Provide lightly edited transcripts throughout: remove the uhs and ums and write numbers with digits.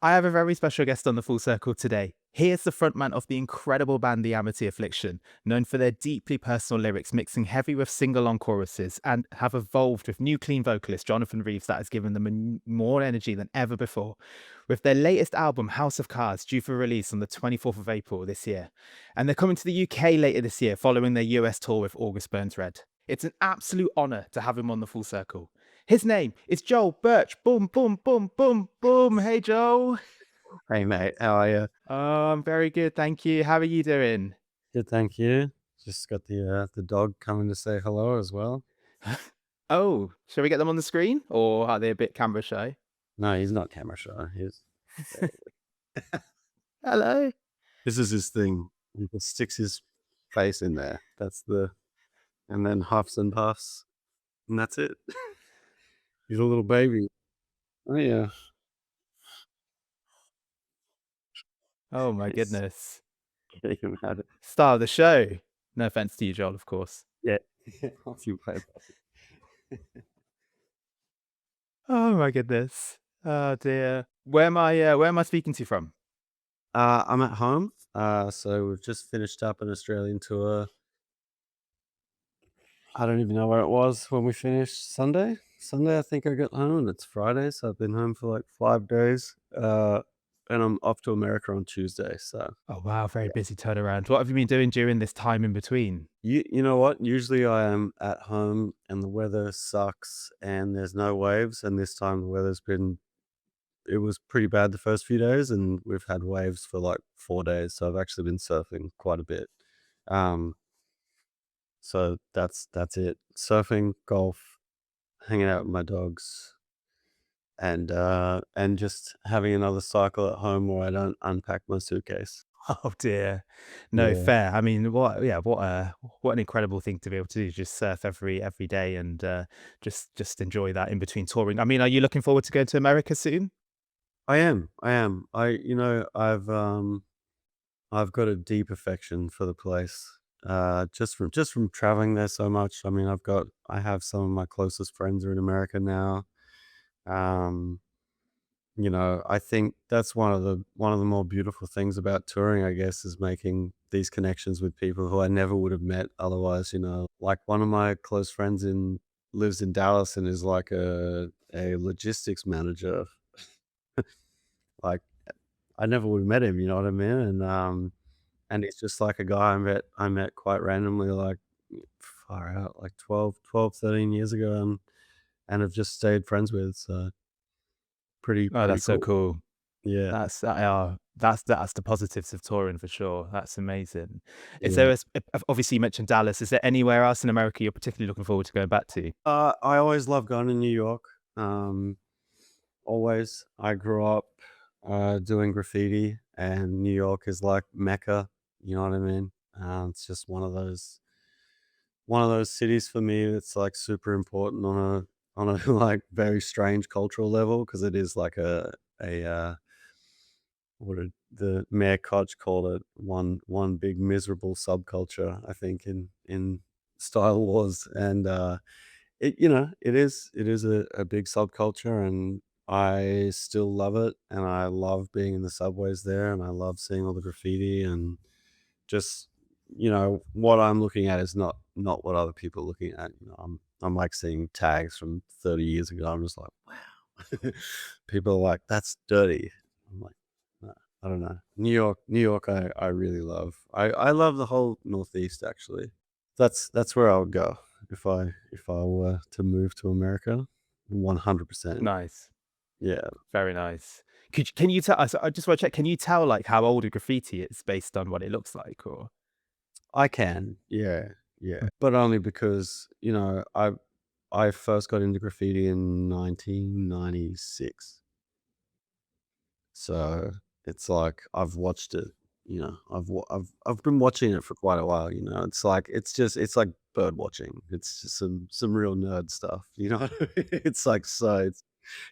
I have a very special guest on the Full Circle today. He is the frontman of the incredible band The Amity Affliction, known for their deeply personal lyrics mixing heavy with sing-along choruses, and have evolved with new clean vocalist Jonathan Reeves that has given them more energy than ever before. With their latest album, House of Cards, due for release on the 24th of April this year. And they're coming to the UK later this year following their US tour with August Burns Red. It's an absolute honour to have him on the Full Circle. His name is Joel Birch. Boom, boom, boom, boom, boom. Hey, Joel. Hey mate, how are you? Oh, I'm very good, thank you. How are you doing? Good, thank you. Just got the dog coming to say hello as well. Oh, shall we get them on the screen, or are they a bit camera shy? No, he's not camera shy. Hello. This is his thing. He just sticks his face in there. And then huffs and puffs, and that's it. He's a little baby. Oh yeah, Oh my nice. goodness. Get him out of Star of the show. No offense to you, Joel, of course. yeah. Off you play. Oh my goodness. Oh dear. Where am I speaking to you from? I'm at home. So we've just finished up an Australian tour. I don't even know where it was when we finished. Sunday, I think I got home, and it's Friday, so I've been home for like 5 days. And I'm off to America on Tuesday. So Oh wow, very yeah, busy turnaround. What have you been doing during this time in between? you know what? Usually I am at home, and the weather sucks, and there's no waves. And this time the weather's been it was pretty bad the first few days, and we've had waves for like 4 days. So I've actually been surfing quite a bit. Um, so that's it. Surfing, golf, hanging out with my dogs, and just having another cycle at home where I don't unpack my suitcase. Oh dear. No, Yeah. fair. I mean, what an incredible thing to be able to do, just surf every day and just enjoy that in between touring. I mean, are you looking forward to going to America soon? I am. I've got a deep affection for the place. Just from traveling there so much. I mean, I have some of my closest friends are in America now. Um, I think that's one of the more beautiful things about touring, I guess, is making these connections with people who I never would have met otherwise. Like one of my close friends in lives in Dallas and is like a logistics manager. Like I never would have met him, you know what I mean? And he's just like a guy I met quite randomly, like far out, like 13 years ago, and have just stayed friends with. So pretty Oh, pretty that's so cool. cool. Yeah, That's the positives of touring for sure. That's amazing. Is yeah. there obviously you mentioned Dallas. Is there anywhere else in America you're particularly looking forward to going back to? I always love going to New York. Um, Always. I grew up doing graffiti, and New York is like Mecca. You know what I mean? It's just one of those cities for me that's like super important on a like very strange cultural level because it is like a what did the Mayor Koch called it, one big miserable subculture, I think, in Style Wars. And it is a big subculture, and I still love it, and I love being in the subways there, and I love seeing all the graffiti, and just what I'm looking at is not what other people are looking at. I'm like seeing tags from 30 years ago. I'm just like, wow. People are like, that's dirty. I'm like, "Nah, I don't know. New York, I really love. I love the whole Northeast actually. That's where I would go if I were to move to America. 100%. Nice. Yeah, Very nice. Can you tell? So I just want to check. Can you tell like how old a graffiti is based on what it looks like, or? I can. Yeah, yeah, but only because I first got into graffiti in 1996. So, it's like I've watched it, I've been watching it for quite a while, it's like bird watching. It's just some real nerd stuff, you know? It's like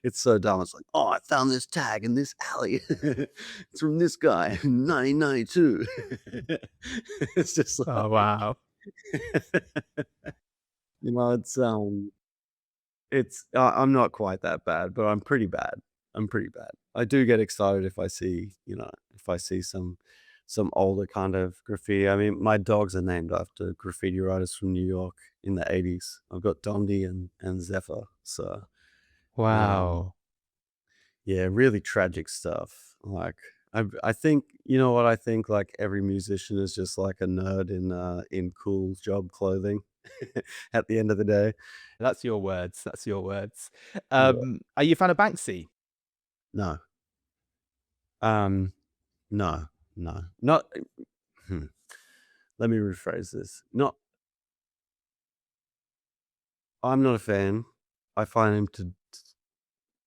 it's so dumb. It's like, "Oh, I found this tag in this alley. It's from this guy in 1992." It's just Oh like wow. it's I'm not quite that bad, but I'm pretty bad. I'm pretty bad. I do get excited if I see, if I see some older kind of graffiti. I mean, my dogs are named after graffiti writers from New York in the 80s. I've got Dondi and Zephyr. So, um, Wow. yeah, really tragic stuff. Like, I think, you know what I think, like every musician is just like a nerd in cool job clothing at the end of the day. That's your words. That's your words. Yeah. Are you a fan of Banksy? No. Um, no, no. Not hmm, let me rephrase this. Not I'm not a fan. I find him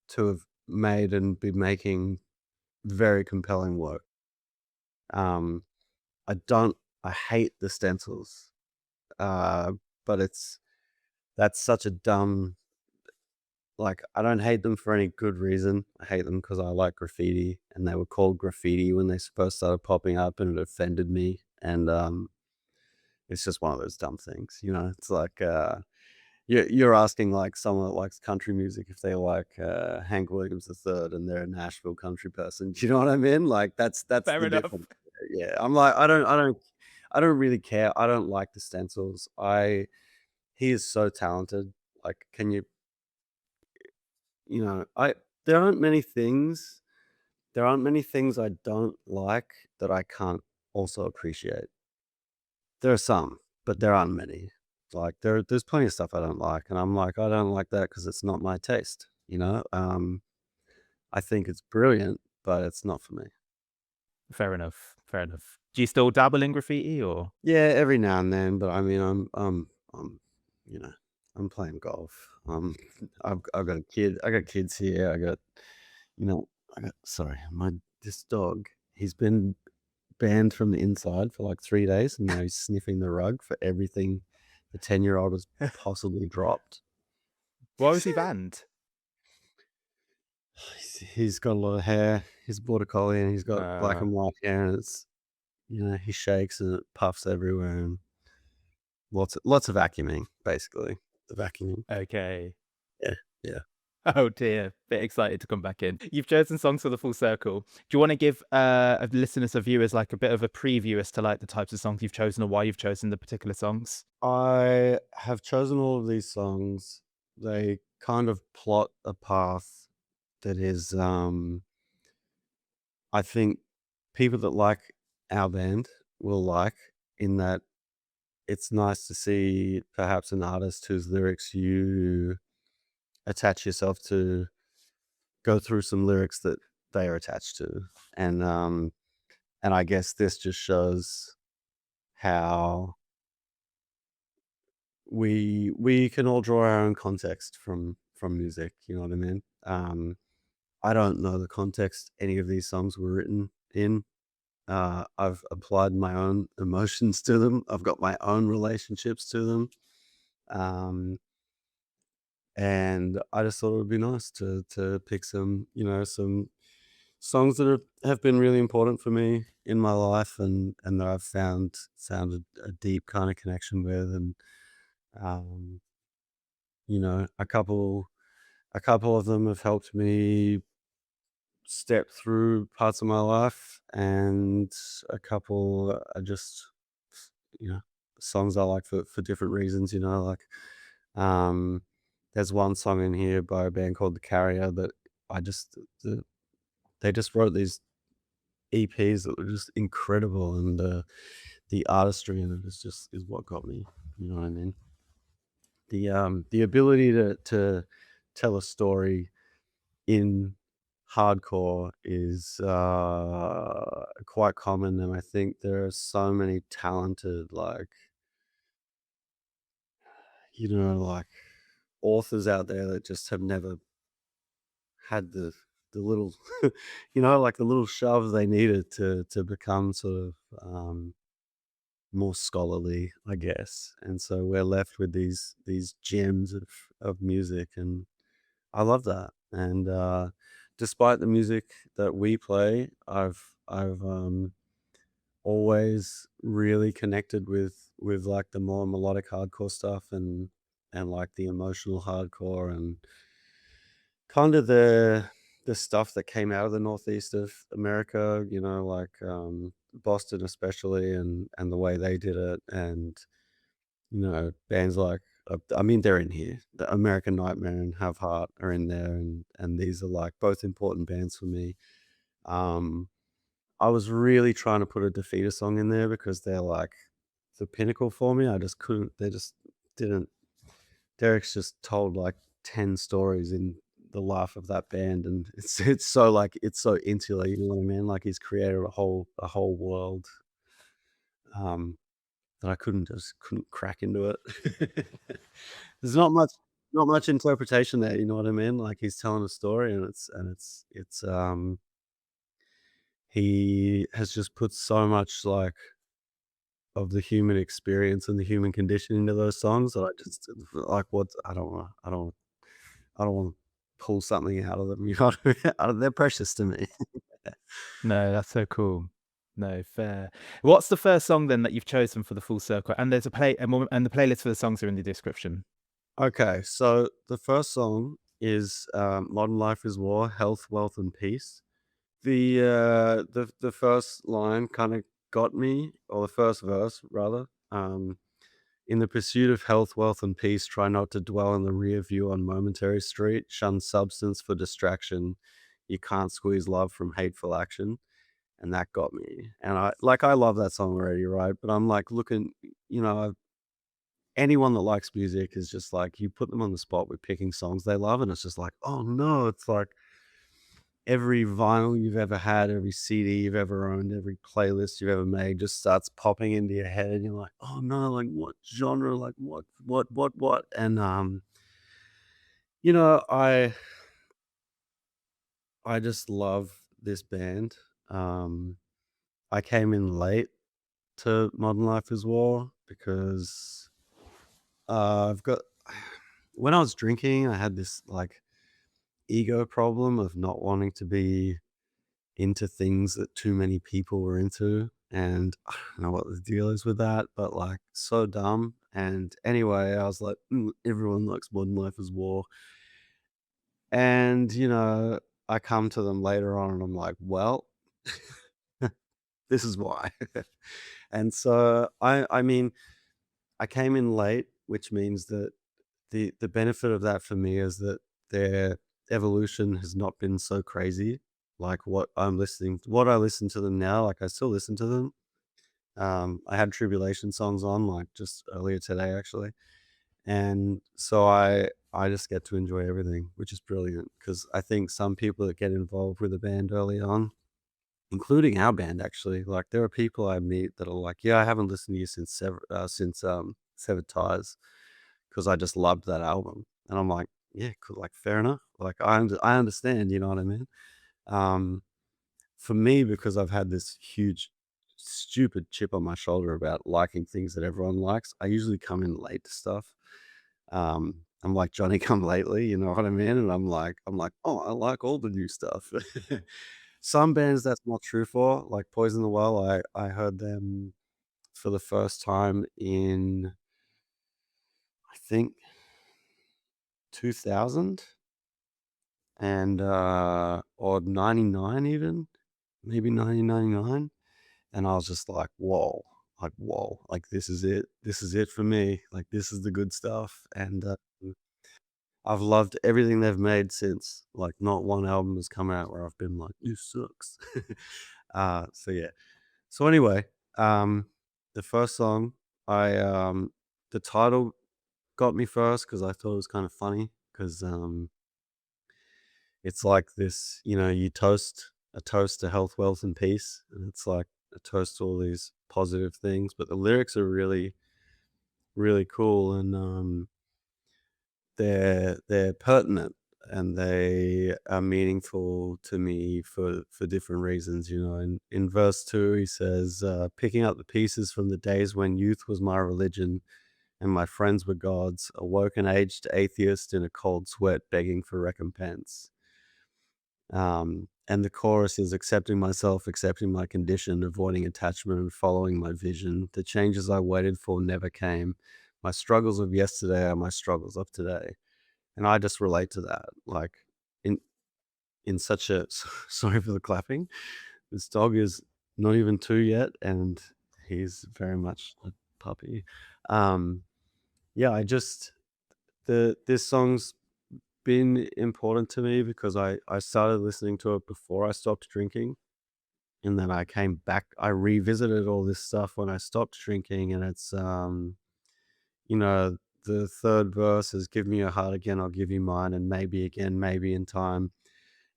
to have made and be making very compelling work. Um, I don't I hate the stencils. Uh, but that's such a dumb, like, I don't hate them for any good reason. I hate them because I like graffiti, and they were called graffiti when they first started popping up, and it offended me, and, it's just one of those dumb things, you know? It's like, you're asking, like, someone that likes country music if they like, Hank Williams III and they're a Nashville country person. Do you know what I mean? Like, that's Fair the enough. difference. Yeah, I'm like, I don't really care. I don't like the stencils. I He is so talented. Like, can you you know, I there aren't many things there aren't many things I don't like that I can't also appreciate. There are some, but there aren't many. Like, there's plenty of stuff I don't like, and I'm like, "I don't like that because it's not my taste," you know? I think it's brilliant, but it's not for me. Fair enough. Fair enough. Do you still dabble in graffiti or? Yeah, every now and then, but I mean, I'm you know, I'm playing golf. I've got a kid. I got kids here. You know, sorry, my this dog, he's been banned from the inside for like 3 days, and now he's sniffing the rug for everything the 10-year-old has possibly dropped. Why was he banned? He's got a lot of hair. He's a border collie, and he's got black Uh, and white hair, and he shakes and it puffs everywhere, and lots of vacuuming, basically. The vacuuming. okay. Yeah, yeah. Oh dear. Bit excited to come back in. You've chosen songs for the full circle. Do you want to give listeners or viewers like a bit of a preview as to like the types of songs you've chosen or why you've chosen the particular songs? I have chosen all of these songs. They kind of plot a path that is, I think people that like our band will like, in that it's nice to see perhaps an artist whose lyrics you attach yourself to go through some lyrics that they are attached to. And and I guess this just shows how we can all draw our own context from music, you know what I mean? I don't know the context any of these songs were written in. I've applied my own emotions to them. I've got my own relationships to them. Um, and I just thought it would be nice to pick some songs that have been really important for me in my life, and that I've found a deep kind of connection with, and um, a couple of them have helped me step through parts of my life, and a couple are just, you know, songs I like for different reasons, like, um, there's one song in here by a band called The Carrier that I just the they just wrote these EPs that were just incredible, and the artistry in it is what got me, you know what I mean? The ability to tell a story in hardcore is, quite common, and I think there are so many talented, like, like, authors out there that just have never had the little, like, the little shove they needed to become sort of, more scholarly, I guess, and so we're left with these gems of music, and I love that, and, despite the music that we play, I've always really connected with, like, the more melodic hardcore stuff, and like, the emotional hardcore, and kinda the the stuff that came out of the northeast of America, like Boston especially, and the way they did it, and bands like I mean they're in here. The American Nightmare and Have Heart are in there, and these are like both important bands for me. Um, I was really trying to put a Defeater song in there because they're like the pinnacle for me. I just couldn't. They just didn't. Derek's just told like 10 stories in the life of that band, and it's so like it's so insular, you know what I mean? Like he's created a whole world um that I couldn't crack into it. There's not much interpretation there, you know what I mean? Like he's telling a story, and it's he has just put so much like of the human experience and the human condition into those songs that I just like what I don't wanna pull something out of them, you know what I mean? They're precious to me. No, that's so cool. No, fair. What's the first song then that you've chosen for the full circle? And there's a play and the playlist for the songs are in the description. Okay, so the first song is, "Modern Life is War, Health, Wealth, and Peace." The first line kinda got me, or the first verse rather, "In the pursuit of health, wealth, and peace, try not to dwell in the rear view on momentary street, shun substance for distraction, you can't squeeze love from hateful action." And that got me, and I love that song already, right? But I'm, like, looking anyone that likes music is just, like, you put them on the spot with picking songs they love, and it's just like, "Oh, no." It's like every vinyl you've ever had, every CD you've ever owned, every playlist you've ever made just starts popping into your head, and you're like, "Oh, no, like, what genre? Like, what?" And, you know, I just love this band. Um, I came in late to Modern Life as War because, I've got when I was drinking, I had this, like, ego problem of not wanting to be into things that too many people were into, and I don't know what the deal is with that, but, like, so dumb, and anyway, I was like, everyone likes Modern Life as War," and, I come to them later on and I'm like, "Well, this is why." And so, I mean, I came in late, which means that the benefit of that for me is that their evolution has not been so crazy, like what I listen to them now, like, I still listen to them. I had Tribulation songs on, like, just earlier today, actually, and so I just get to enjoy everything, which is brilliant. Because I think some people that get involved with a band early on, including our band, actually, like, there are people I meet that are like, "Yeah, I haven't listened to you since Severed Ties." 'Cause I just loved that album, and I'm like, "Yeah, cool, like, fair enough." Like, I understand, you know what I mean? Um, for me, because I've had this huge, stupid chip on my shoulder about liking things that everyone likes, I usually come in late to stuff. I'm like Johnny come lately, you know what I mean? And I'm like, "Oh, I like all the new stuff." Some bands that's not true for, like Poison the Well, I heard them for the first time in, I think, 2000? And, or 99 even, maybe 1999, and I was just like, "Whoa, like, this is it for me, like, this is the good stuff," and, I've loved everything they've made since, like, not one album has come out where I've been like, "This sucks." So yeah. So anyway, the first song, I, the title got me first because I thought it was kinda funny 'cause, it's like this, you toast a toast to health, wealth, and peace, and it's like a toast to all these positive things, but the lyrics are really, really cool, and, they're pertinent, and they are meaningful to me for different reasons, In verse 2, he says, "Picking up the pieces from the days when youth was my religion and my friends were gods, awoke an aged atheist in a cold sweat begging for recompense." And the chorus is accepting myself, accepting my condition, avoiding attachment and following my vision. The changes I waited for never came. My struggles of yesterday are my struggles of today. And I just relate to that. Like in in such a sorry for the clapping. This dog is not even 2 yet, and he's very much a puppy. Um, yeah, I just this song's been important to me because I started listening to it before I stopped drinking, and then I came back I revisited all this stuff when I stopped drinking, and it's, you know, the 3rd verse is, "Give me your heart again, I'll give you mine, and maybe again, maybe in time.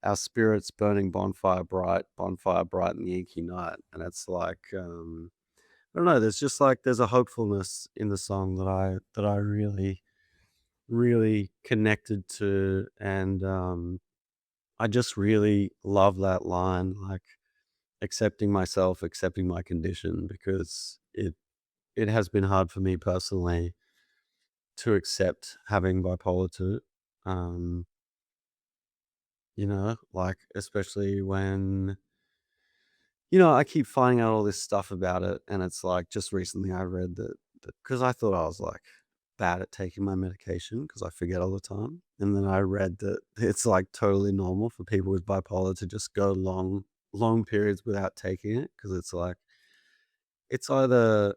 Our spirits burning bonfire bright in the inky night." And it's like, I don't know, there's just like there's a hopefulness in the song that I really, really connected to, and, I just really love that line, like, accepting myself, accepting my condition, because it has been hard for me personally to accept having bipolar 2. Um, like, especially when, I keep finding out all this stuff about it, and it's like just recently I read that because I thought I was like bad at taking my medication because I forget all the time, and then I read that it's like totally normal for people with bipolar to just go long periods without taking it because it's like it's either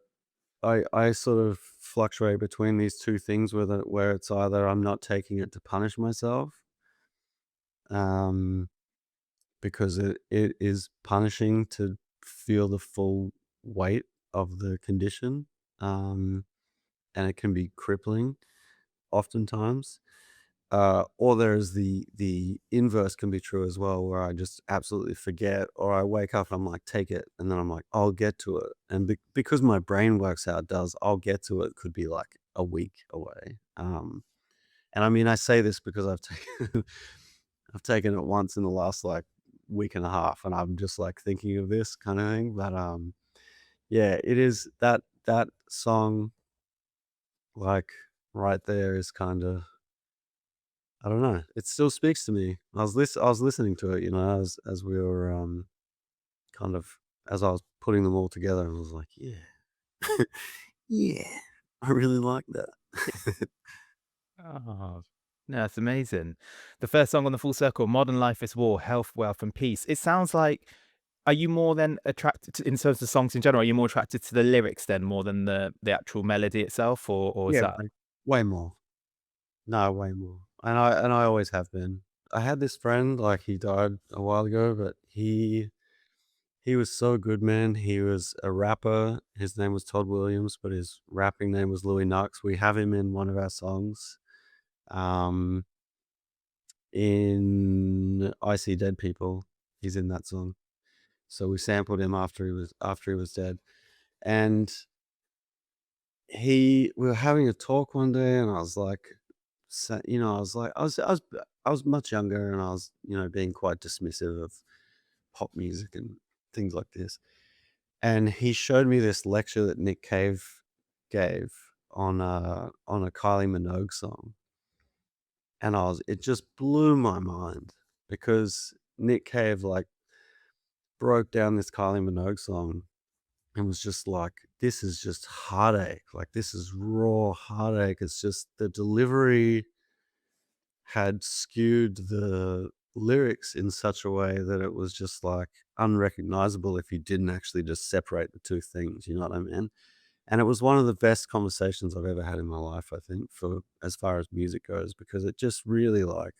I sort of fluctuate between these 2 things where it's either I'm not taking it to punish myself, um, because it is punishing to feel the full weight of the condition, um, and it can be crippling oftentimes. Or there's the inverse can be true as well, where I just absolutely forget, or I wake up and I'm like, "Take it," and then I'm like, "I'll get to it," and because my brain works how it does, "I'll get to it" could be like a week away. And I mean, I say this because I've taken I've taken it once in the last like week and a half, and I'm just like thinking of this kind of thing. But yeah, it is that song like right there is kind of I don't know. It still speaks to me. I was listening to it, as we were, kind of as I was putting them all together, and I was like, "Yeah. Yeah. I really like that." Oh, no, that's amazing. The first song on the full circle, Modern Life is War, Health, Wealth, and Peace. It sounds like, are you more then attracted to, in terms of songs in general, are you more attracted to the lyrics then more than the actual melody itself, or is Yeah, that? way more. No, way more. And I always have been. I had this friend, like, he died a while ago, but he was so good, man. He was a rapper. His name was Todd Williams, but his rapping name was Louis Knox. We have him in one of our songs. Um In I See Dead People, he's in that song. So we sampled him after he was dead. And we were having a talk one day, and I was like, I was like, I was much younger, and I was, being quite dismissive of pop music and things like this. And he showed me this lecture that Nick Cave gave on a Kylie Minogue song, and it just blew my mind because Nick Cave like broke down this Kylie Minogue song and was just like, "This is just heartache. Like, this is raw heartache." It's just the delivery had skewed the lyrics in such a way that it was just like unrecognizable if you didn't actually just separate the 2 things, you know what I mean? And it was one of the best conversations I've ever had in my life, I think, for as far as music goes, because it just really like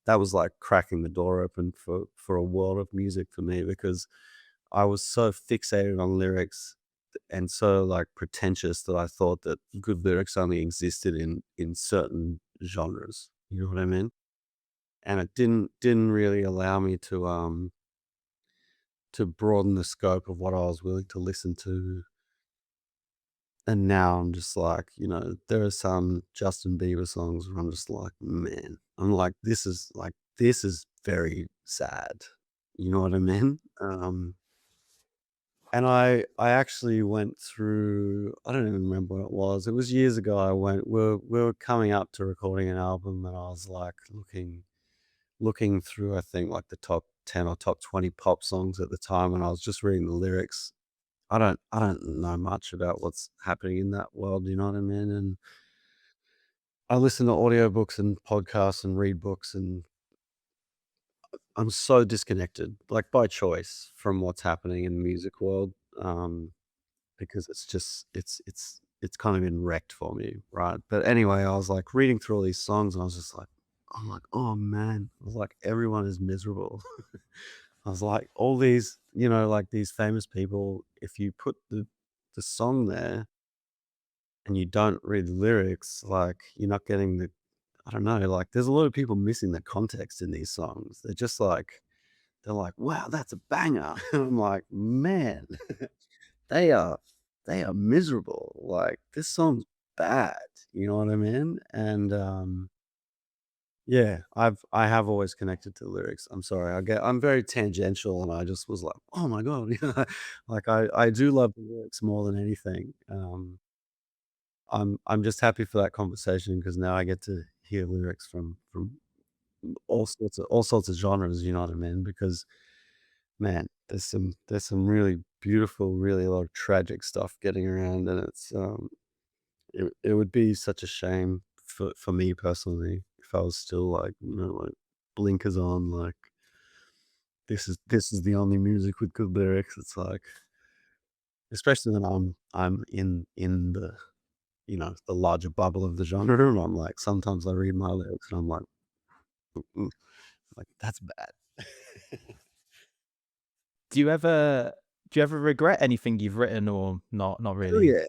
that was like cracking the door open for a world of music for me because I was so fixated on lyrics and so like pretentious that I thought that good lyrics only existed in certain genres. You know what I mean? And it didn't really allow me to broaden the scope of what I was willing to listen to. And now I'm just like, there are some Justin Bieber songs where I'm just like, man, I'm like, this is very sad. You know what I mean? And I actually went through I don't even remember what it was. It was years ago. We were coming up to recording an album, and I was like looking through I think like the top 10 or top 20 pop songs at the time, and I was just reading the lyrics. I don't know much about what's happening in that world, you know what I mean? And I listen to audiobooks and podcasts and read books, and I'm so disconnected, like, by choice from what's happening in the music world, because it's just it's kind of been wrecked for me, right? But anyway, I was, like, reading through all these songs, and I was just like, I'm like, "Oh, man." I was like, "Everyone is miserable." I was like, all these, like, these famous people, if you put the song there and you don't read the lyrics, like, you're not getting the I don't know, like, there's a lot of people missing the context in these songs. They're just like they're like, "Wow, that's a banger." And I'm like, "Man, they are they are miserable." Like, this song's bad, you know what I mean? And, yeah, I have always connected to the lyrics. I'm sorry, I'm very tangential, and I just was like, "Oh my god." Like, I do love the lyrics more than anything. I'm just happy for that conversation because now I get to hear lyrics from all sorts of genres, you know what I mean? Because, man, there's some really beautiful, really a lot of tragic stuff getting around, and it would be such a shame for me personally if I was still, like, like, blinkers on, like, this is the only music with good lyrics. It's like especially when I'm in the larger bubble of the genre, and I'm like, sometimes I read my lyrics and I'm like, "Mm," like, "That's bad." Do you ever do you ever regret anything you've written or not? Not Oh, really. yeah.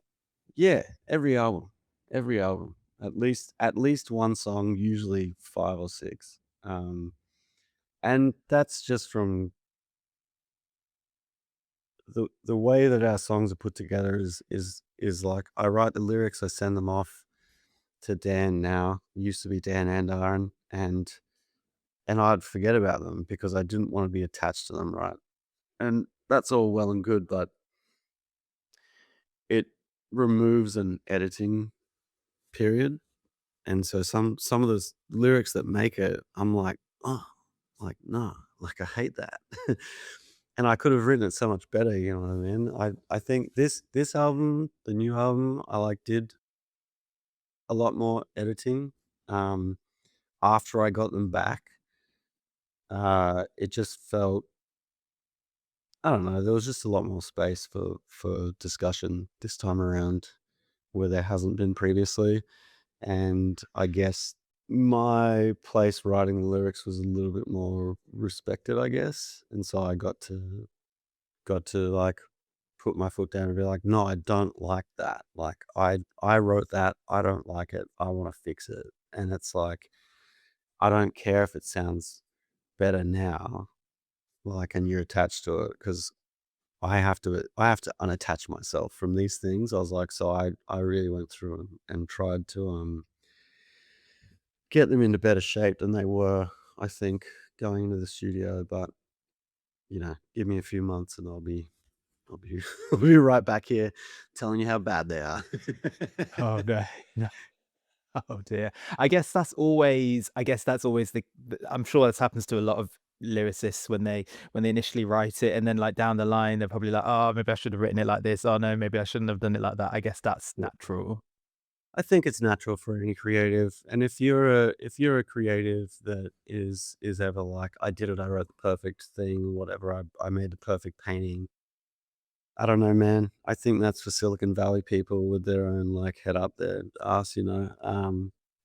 Yeah, every album. At least one song, usually 5 or 6. And that's just from the way that our songs are put together is like, I write the lyrics, I send them off to Dan now, used to be Dan and Aaron, and I'd forget about them because I didn't wanna be attached to them, right? And that's all well and good, but it removes an editing period. And so some of those lyrics that make it, I'm like, "Oh, like, no, like, I hate that." And I could have written it so much better, you know what I mean? I think this album, the new album, I, like, did a lot more editing, um, after I got them back. It just felt I don't know, there was just a lot more space for discussion this time around where there hasn't been previously. And I guess my place writing the lyrics was a little bit more respected, I guess, and so I got to, like, put my foot down and be like, "No, I don't like that. Like, I wrote that. I don't like it. I wanna fix it." And it's like, I don't care if it sounds better now, like, and you're attached to it because I have to unattach myself from these things. I was like, so I really went through and tried to, get them into better shape than they were, I think, going into the studio. But, give me a few months and I'll be I'll be right back here telling you how bad they are. Oh, no. No. Oh, dear. I guess that's always the I'm sure this happens to a lot of lyricists when they initially write it, and then, like, down the line, they're probably like, "Oh, maybe I should have written it like this. Oh, no, maybe I shouldn't have done it like that." I guess that's Yeah. natural. I think it's natural for any creative, and if you're a creative that is ever like, "I did it, I wrote the perfect thing, whatever, I made the perfect painting." I don't know, man. I think that's for Silicon Valley people with their own, like, head up their ass, you know?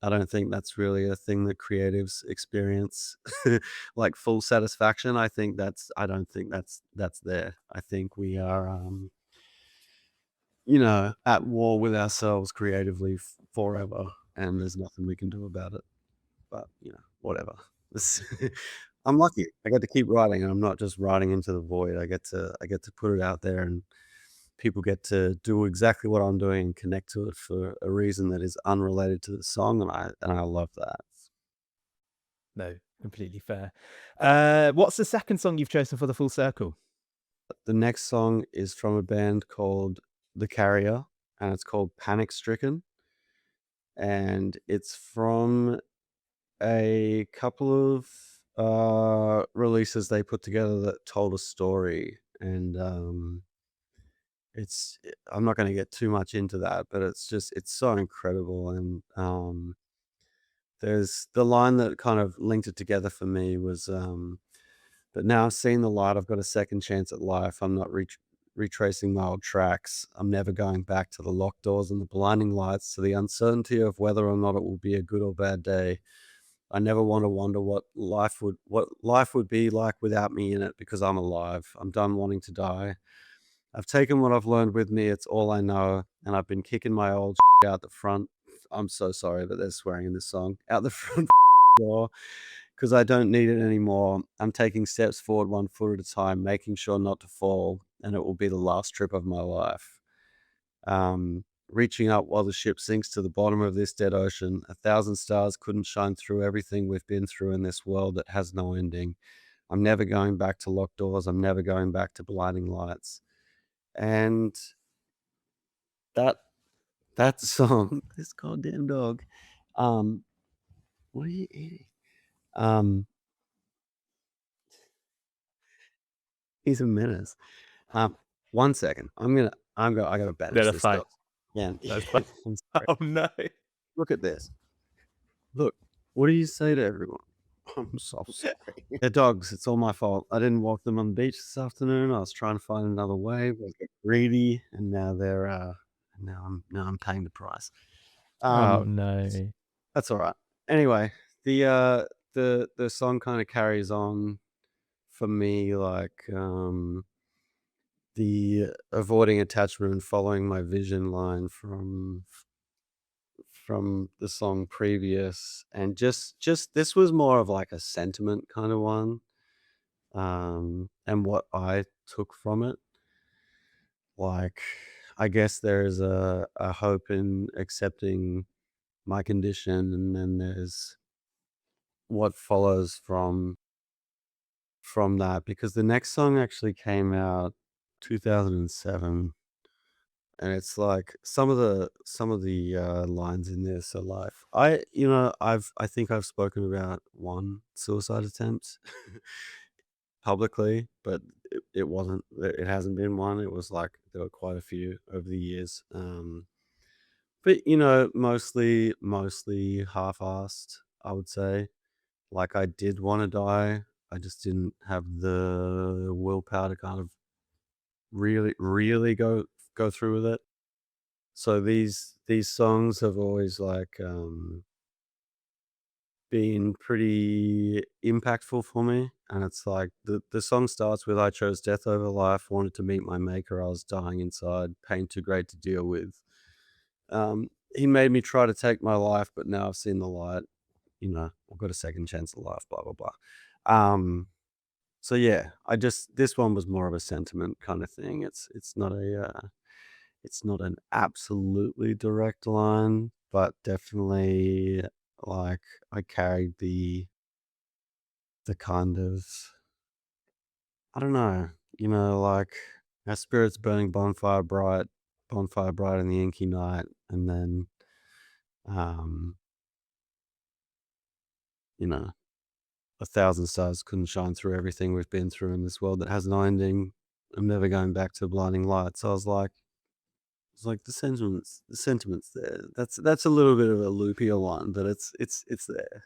I don't think that's really a thing that creatives experience, like, full satisfaction. I don't think that's there. I think we are, at war with ourselves creatively forever, and there's nothing we can do about it. But, whatever. This I'm lucky. I get to keep writing, and I'm not just writing into the void. I get to put it out there, and people get to do exactly what I'm doing and connect to it for a reason that is unrelated to the song, and I love that. No, completely fair. What's the second song you've chosen for the full circle? The next song is from a band called The Carrier, and it's called Panic Stricken, and it's from a couple of, releases they put together that told a story, and, I'm not gonna get too much into that, but it's so incredible, and, there's the line that kind of linked it together for me was, But now I've seen the light, I've got a second chance at life. I'm not retracing my old tracks. I'm never going back to the locked doors and the blinding lights, to the uncertainty of whether or not it will be a good or bad day. I never want to wonder what life would be like without me in it, because I'm alive. I'm done wanting to die. I've taken what I've learned with me. It's all I know, and I've been kicking my old out the front. I'm so sorry that they're swearing in this song. Out the front door, because I don't need it anymore. I'm taking steps forward one foot at a time, making sure not to fall, and it will be the last trip of my life. Reaching up while the ship sinks to the bottom of this dead ocean. 1,000 stars couldn't shine through everything we've been through in this world that has no ending. I'm never going back to locked doors. I'm never going back to blinding lights. And that that song, this goddamn dog, um, what are you eating? Um, he's a menace. Um, 1 second. I gotta No, banish that's this fine. dog. Yeah, That's fine. I'm sorry. Oh no. Look at this. Look, what do you say to everyone? I'm so sorry. They're dogs. It's all my fault. I didn't walk them on the beach this afternoon. I was trying to find another way, but I got greedy, and now I'm paying the price. Oh Um, no. that's all right. Anyway, the song kind of carries on for me, like the avoiding attachment and following my vision line from the song previous, and just this was more of like a sentiment kind of one, and what I took from it. Like, I guess there's a hope in accepting my condition, and then there's what follows from that, because the next song actually came out 2007, and it's like some of the lines in this are like, I think I've spoken about one suicide attempt publicly, but it hasn't been one. It was like there were quite a few over the years. But mostly half-assed, I would say. Like, I did want to die. I just didn't have the willpower to kind of really go through with it. So these songs have always like been pretty impactful for me. And it's like the song starts with, I chose death over life, wanted to meet my maker, I was dying inside, pain too great to deal with. He made me try to take my life, but now I've seen the light. I've got a second chance at life, blah blah blah. So yeah, this one was more of a sentiment kind of thing. It's not an absolutely direct line, but definitely, like, I carried the kind of, I don't know, like, our spirits burning bonfire bright in the inky night, and then um, you know, 1,000 stars couldn't shine through everything we've been through in this world that has no ending. I'm never going back to blinding lights. So I was like, the sentiments there. That's a little bit of a loopier one, but it's there.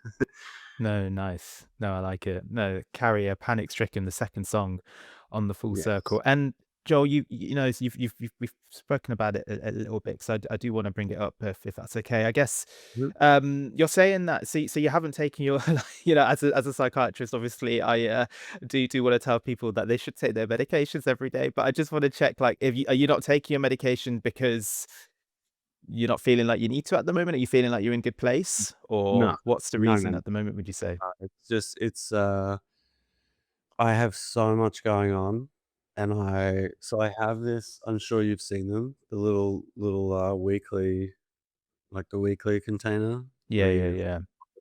No, nice. No, I like it. No, Carrier, Panic Stricken, the second song on the Full Yes. Circle. And Joel, we've spoken about it a little bit, because I do want to bring it up if that's okay. I guess Mhm. you're saying that, so you haven't taken your as a psychiatrist, obviously I do want to tell people that they should take their medications every day, but I just want to check, like, if you are you not taking your medication because you're not feeling like you need to at the moment? Are you feeling like you're in good place? No. Or what's the No, no, reason no. at the moment, would you say? I have so much going on, and I have this, I'm sure you've seen them, the little weekly, like the weekly container Yeah, where yeah, you yeah.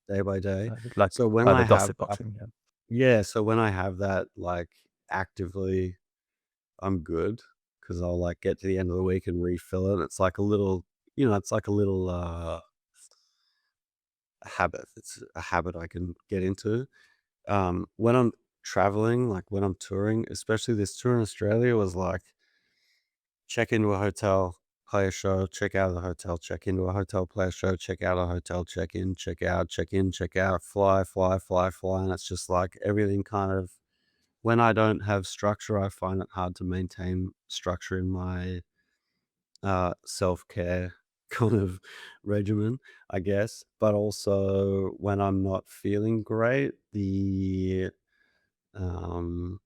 day by day. Like, So when I the have gossip that, boxing, yeah. yeah, so when I have that, like, actively, I'm good, because 'cause I'll, like, get to the end of the week and refill it. It's like a little, it's like a little, habit. It's a habit I can get into. When I'm traveling, like when I'm touring, especially this tour in Australia was like, check into a hotel, play a show, check out of the hotel, check into a hotel, play a show, check out of a hotel, check in, check out, check in, check out, fly, fly, fly, fly. And it's just like everything kind of when I don't have structure, I find it hard to maintain structure in my self-care kind of regimen, I guess. But also when I'm not feeling great, um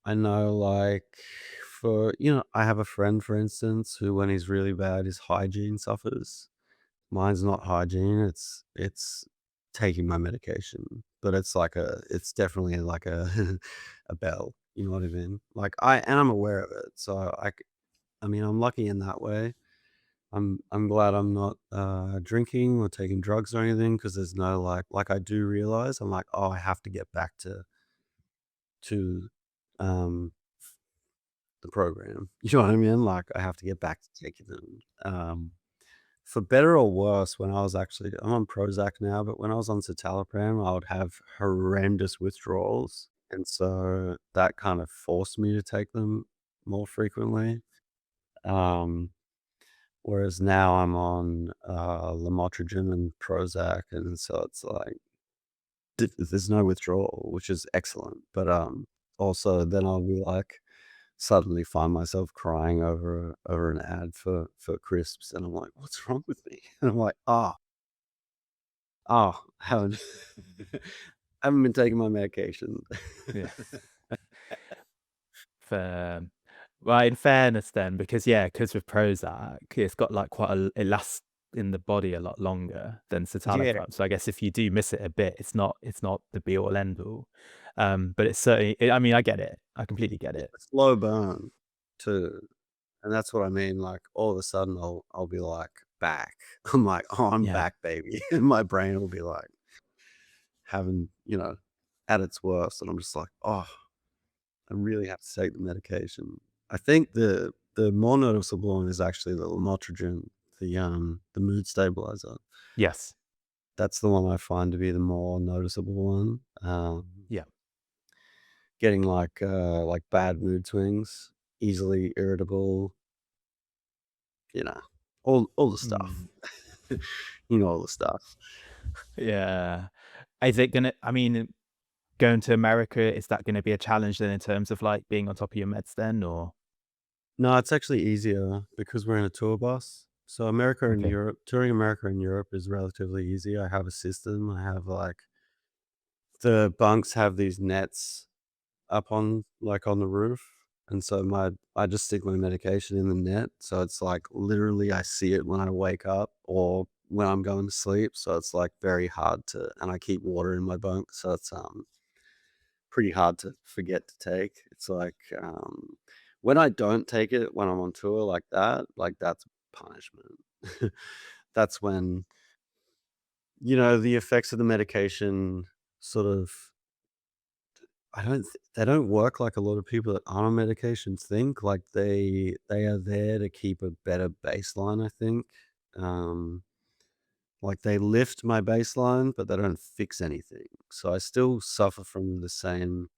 I know, like, I have a friend, for instance, who when he's really bad, his hygiene suffers. Mine's not hygiene, it's taking my medication, but it's definitely like a a bell, you know what I mean? Like, I'm aware of it, so I mean, I'm lucky in that way. I'm glad I'm not, drinking or taking drugs or anything, because there's no, I do realize I'm like, "Oh, I have to get back to, um, the program." You know what I mean? Like, I have to get back to taking them. For better or worse, I'm on Prozac now, but when I was on citalopram, I would have horrendous withdrawals, and so that kind of forced me to take them more frequently. Um, Whereas now I'm on, lamotrigine and Prozac, and so it's like there's no withdrawal, which is excellent, but, also then I'll be like suddenly find myself crying over an ad for crisps, and I'm like, "What's wrong with me?" And I'm like, haven't haven't been taking my medication." Yeah. Fair. Well, in fairness then, because yeah, because with Prozac, it's got like quite a it lasts in the body a lot longer than Yeah, citalopram. So I guess if you do miss it a bit, it's not the be all end all. But it's certainly I mean, I get it. I completely get it's it. a slow burn too, and that's what I mean, like, all of a sudden, I'll be like, "Back." I'm like, "Oh, I'm Yeah. back, baby." And my brain will be like having, at its worst, and I'm just like, "Oh, I really have to take the medication." I think the more noticeable one is actually the lamotrigine, the mood stabilizer. Yes. That's the one I find to be the more noticeable one. Yeah. Getting like bad mood swings, easily irritable, you know, all the stuff. Mm. All the stuff. Yeah. Is it gonna I mean, going to America, is that gonna be a challenge then in terms of, like, being on top of your meds then, or No, it's actually easier because we're in a tour bus. So okay. touring America and Europe is relatively easy. I have a system. I have the bunks have these nets up on the roof, and so my I just stick my medication in the net, so it's, like, literally I see it when I wake up or when I'm going to sleep, so it's, like, very hard to and I keep water in my bunk, so it's, pretty hard to forget to take. It's like, when I don't take it when I'm on tour like that, like, that's punishment. That's when, the effects of the medication sort of they don't work like a lot of people that aren't on medications think, like, they are there to keep a better baseline, I think. Um, like, they lift my baseline, but they don't fix anything. So I still suffer from the same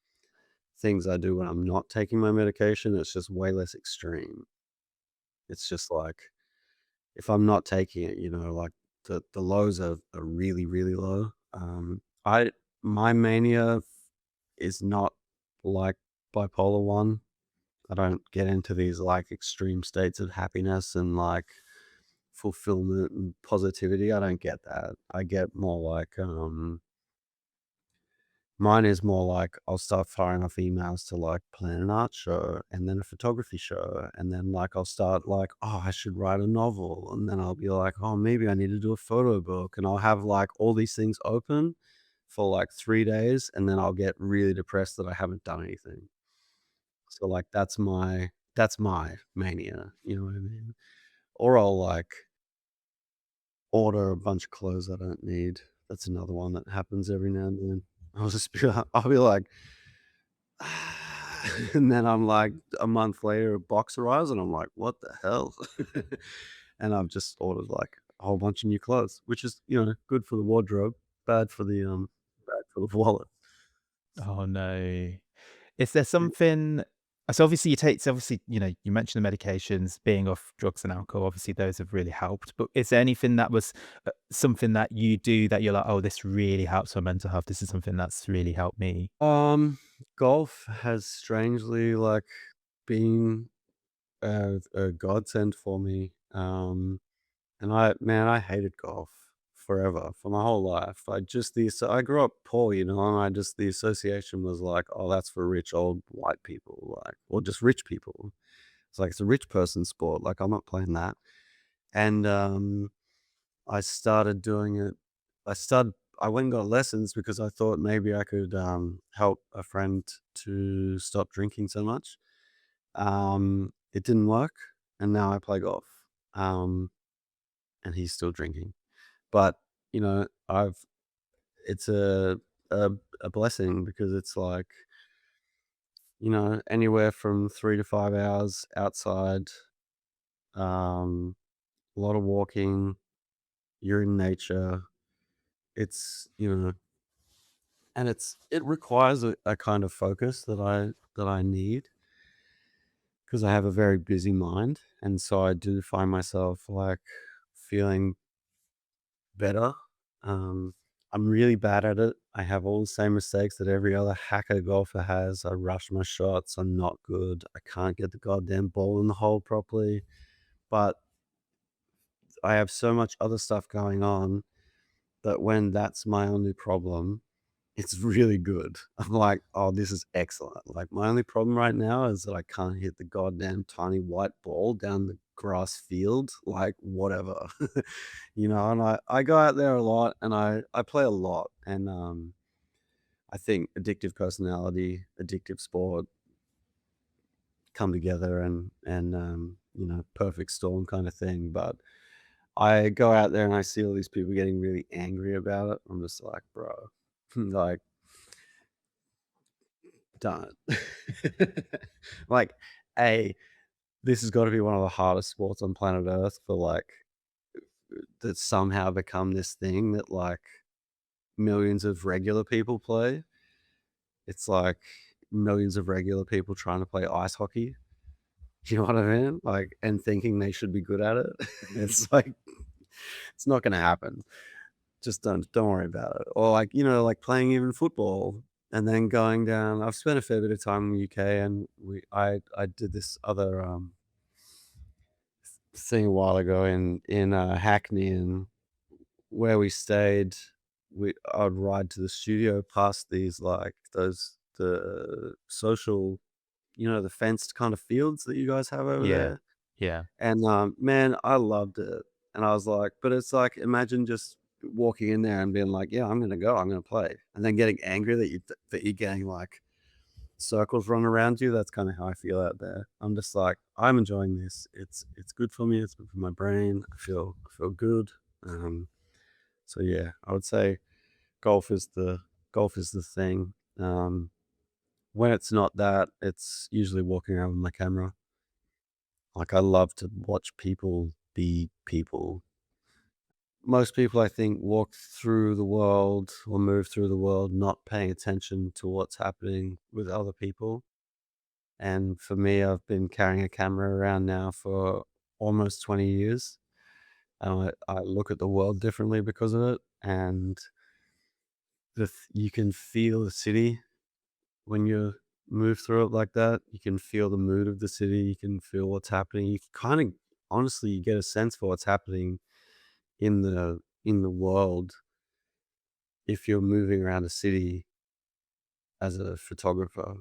things I do when I'm not taking my medication, it's just way less extreme. It's just like, if I'm not taking it, like, the lows are really, really low. I My mania is not like bipolar 1. I don't get into these, like, extreme states of happiness and, like, fulfillment and positivity. I don't get that. I get more like, mine is more like I'll start firing off emails to, like, plan an art show and then a photography show, and then, like, I'll start like, "Oh, I should write a novel," and then I'll be like, "Oh, maybe I need to do a photo book," and I'll have, like, all these things open for, like, 3 days, and then I'll get really depressed that I haven't done anything. So, like, that's my mania, you know what I mean? Or I'll, like, order a bunch of clothes I don't need. That's another one that happens every now and then. I'll be like, and then I'm like, a month later, a box arrives, and I'm like, "What the hell?" And I've just ordered, like, a whole bunch of new clothes, which is, good for the wardrobe, bad for the wallet. Oh, no. Is there something So obviously you take, so obviously, you mentioned the medications, being off drugs and alcohol, obviously those have really helped. But is there anything that was something that you do that you're like, oh, this really helps my mental health? This is something that's really helped me. Um, Golf has strangely, like, been a godsend for me. And I hated golf forever, for my whole life. I grew up poor, and the association was like, oh, that's for rich old white people, like, or just rich people. It's like it's a rich person sport. Like, I'm not playing that. And I started doing it. I started. I went and got lessons because I thought maybe I could help a friend to stop drinking so much. It didn't work, and now I play golf. Um, and he's still drinking. But, I've it's a a blessing because it's like, anywhere from 3 to 5 hours outside, a lot of walking, you're in nature. It's, and it requires a kind of focus that I need because I have a very busy mind, and so I do find myself, like, feeling better. Um, I'm really bad at it. I have all the same mistakes that every other hacker golfer has. I rush my shots. I'm not good. I can't get the goddamn ball in the hole properly. But I have so much other stuff going on that when that's my only problem, it's really good. I'm like, "Oh, this is excellent." Like, my only problem right now is that I can't hit the goddamn tiny white ball down the grass field, like, whatever. And I go out there a lot, and I play a lot, and, I think addictive personality, addictive sport come together and perfect storm kinda thing, but I go out there and I see all these people getting really angry about it. I'm just like, "Bro," like, "Done it." Like, A, this has gotta be one of the hardest sports on planet Earth for, like, that somehow become this thing that, like, millions of regular people play. It's like millions of regular people trying to play ice hockey. You know what I mean? Like, and thinking they should be good at it. It's like, it's not gonna happen. Just don't worry about it. Or, like, like playing even football and then going down. I've spent a fair bit of time in the UK, and I did this other thing a while ago in Hackney, and where we stayed, I'd ride to the studio past these, like, the social, the fenced kind of fields that you guys have over Yeah. there. Yeah. And, man, I loved it. And I was like, but it's like, imagine just walking in there and being like, "Yeah, I'm gonna go, I'm gonna play," and then getting angry that you're getting, like, circles run around you. That's kinda how I feel out there. I'm just like, "I'm enjoying this. It's good for me, it's good for my brain. I feel good." Um, so yeah, I would say golf is the golf is the thing. When it's not that, it's usually walking around with my camera. Like, I love to watch people be people. Most people, I think, walk through the world or move through the world not paying attention to what's happening with other people. And for me, I've been carrying a camera around now for almost 20 years. And I look at the world differently because of it. And you can feel the city when you move through it like that. You can feel the mood of the city. You can feel what's happening. You kind of honestly, you get a sense for what's happening in the world if you're moving around a city as a photographer,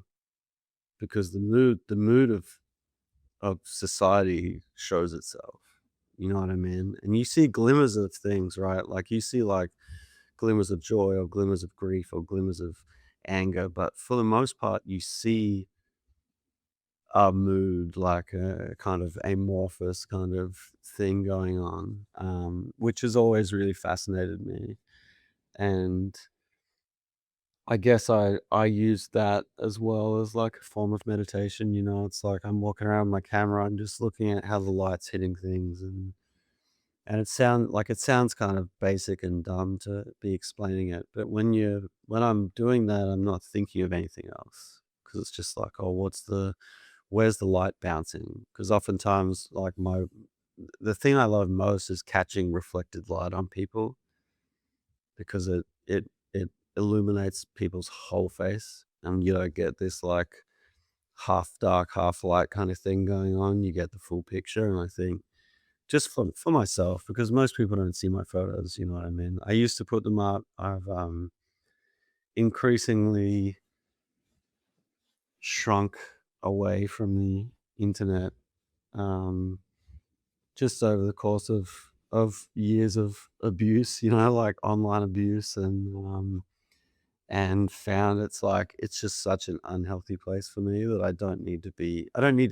because the mood of society shows itself. You know what I mean? And you see glimmers of things, right? Like, you see, like, glimmers of joy or glimmers of grief or glimmers of anger, but for the most part, you see a mood, like a kind of amorphous kind of thing going on, which has always really fascinated me. And I guess I use that as well as, like, a form of meditation. It's like I'm walking around with my camera and just looking at how the light's hitting things, and it sounds kind of basic and dumb to be explaining it, but when I'm doing that, I'm not thinking of anything else because it's just like, "Oh, where's the light bouncing? Because oftentimes, like, the thing I love most is catching reflected light on people because it illuminates people's whole face, and you don't get this, like, half dark, half light kinda thing going on. You get the full picture, and I think just for myself, because most people don't see my photos, you know what I mean? I used to put them up. I've, increasingly shrunk away from the internet, um, just over the course of years of abuse, you know, like online abuse, and found it's like it's just such an unhealthy place for me that I don't need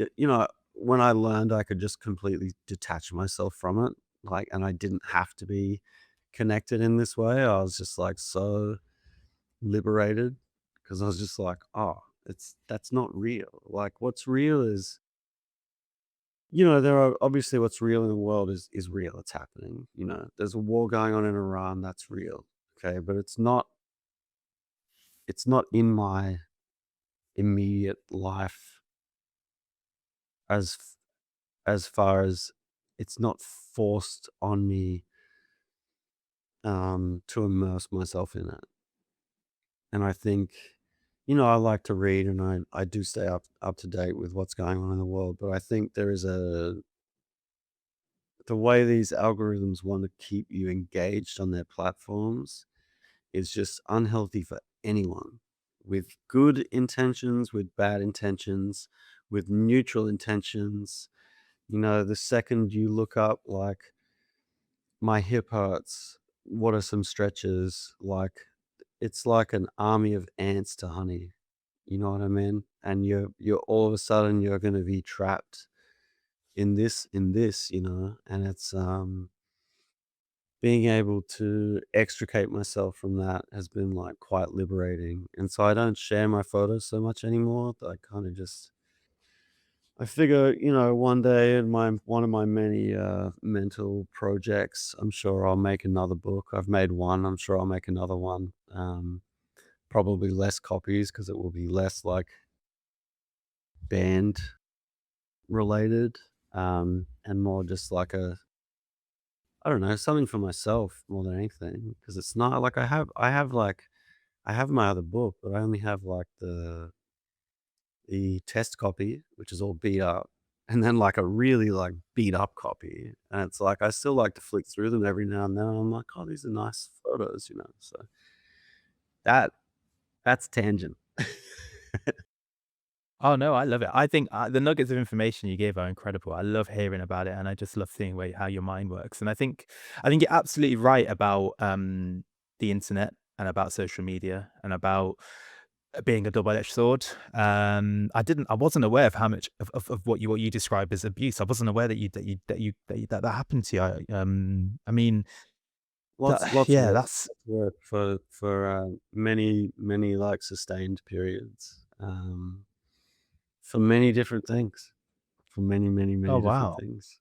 it, you know, when I learned I could just completely detach myself from it, like, and I didn't have to be connected in this way, I was just, like, so liberated because I was just like, "Oh, that's not real." Like, what's real is, you know, there are obviously what's real in the world is real, it's happening, you know? There's a war going on in Iran, that's real, okay? But it's not in my immediate life as f as far as it's not forced on me, to immerse myself in it. And I think, you know, I like to read and I do stay up to date with what's going on in the world, but I think there is the way these algorithms want to keep you engaged on their platforms is just unhealthy for anyone with good intentions, with bad intentions, with neutral intentions. You know, the second you look up, like, my hip hurts, what are some stretches? Like, it's like an army of ants to honey. You know what I mean? And you're all of a sudden you're gonna be trapped in this, you know, and it's being able to extricate myself from that has been, like, quite liberating, and so I don't share my photos so much anymore. I kinda just I figure, you know, one day in my one of my many, mental projects, I'm sure I'll make another book. I've made one, I'm sure I'll make another one, probably less copies because it will be less, like, band related, and more just like I don't know, something for myself more than anything. Because it's not like I have my other book, but I only have, like, the test copy, which is all beat up, and then, like, a really, like, beat up copy, and it's like, I still like to flick through them every now and then, I'm like, "Oh, these are nice photos," you know, so that that's tangent. Oh no, I love it. I think the nuggets of information you gave are incredible. I love hearing about it, and I just love seeing how your mind works. And I think you're absolutely right about the internet and about social media and about being a double-edged sword. I wasn't aware of how much of what you describe as abuse. I wasn't aware that happened to you. I mean, that Lots of yeah, work, that's lots of work for many, many, like, sustained periods, for many different things, for many, many, oh many different wow. things,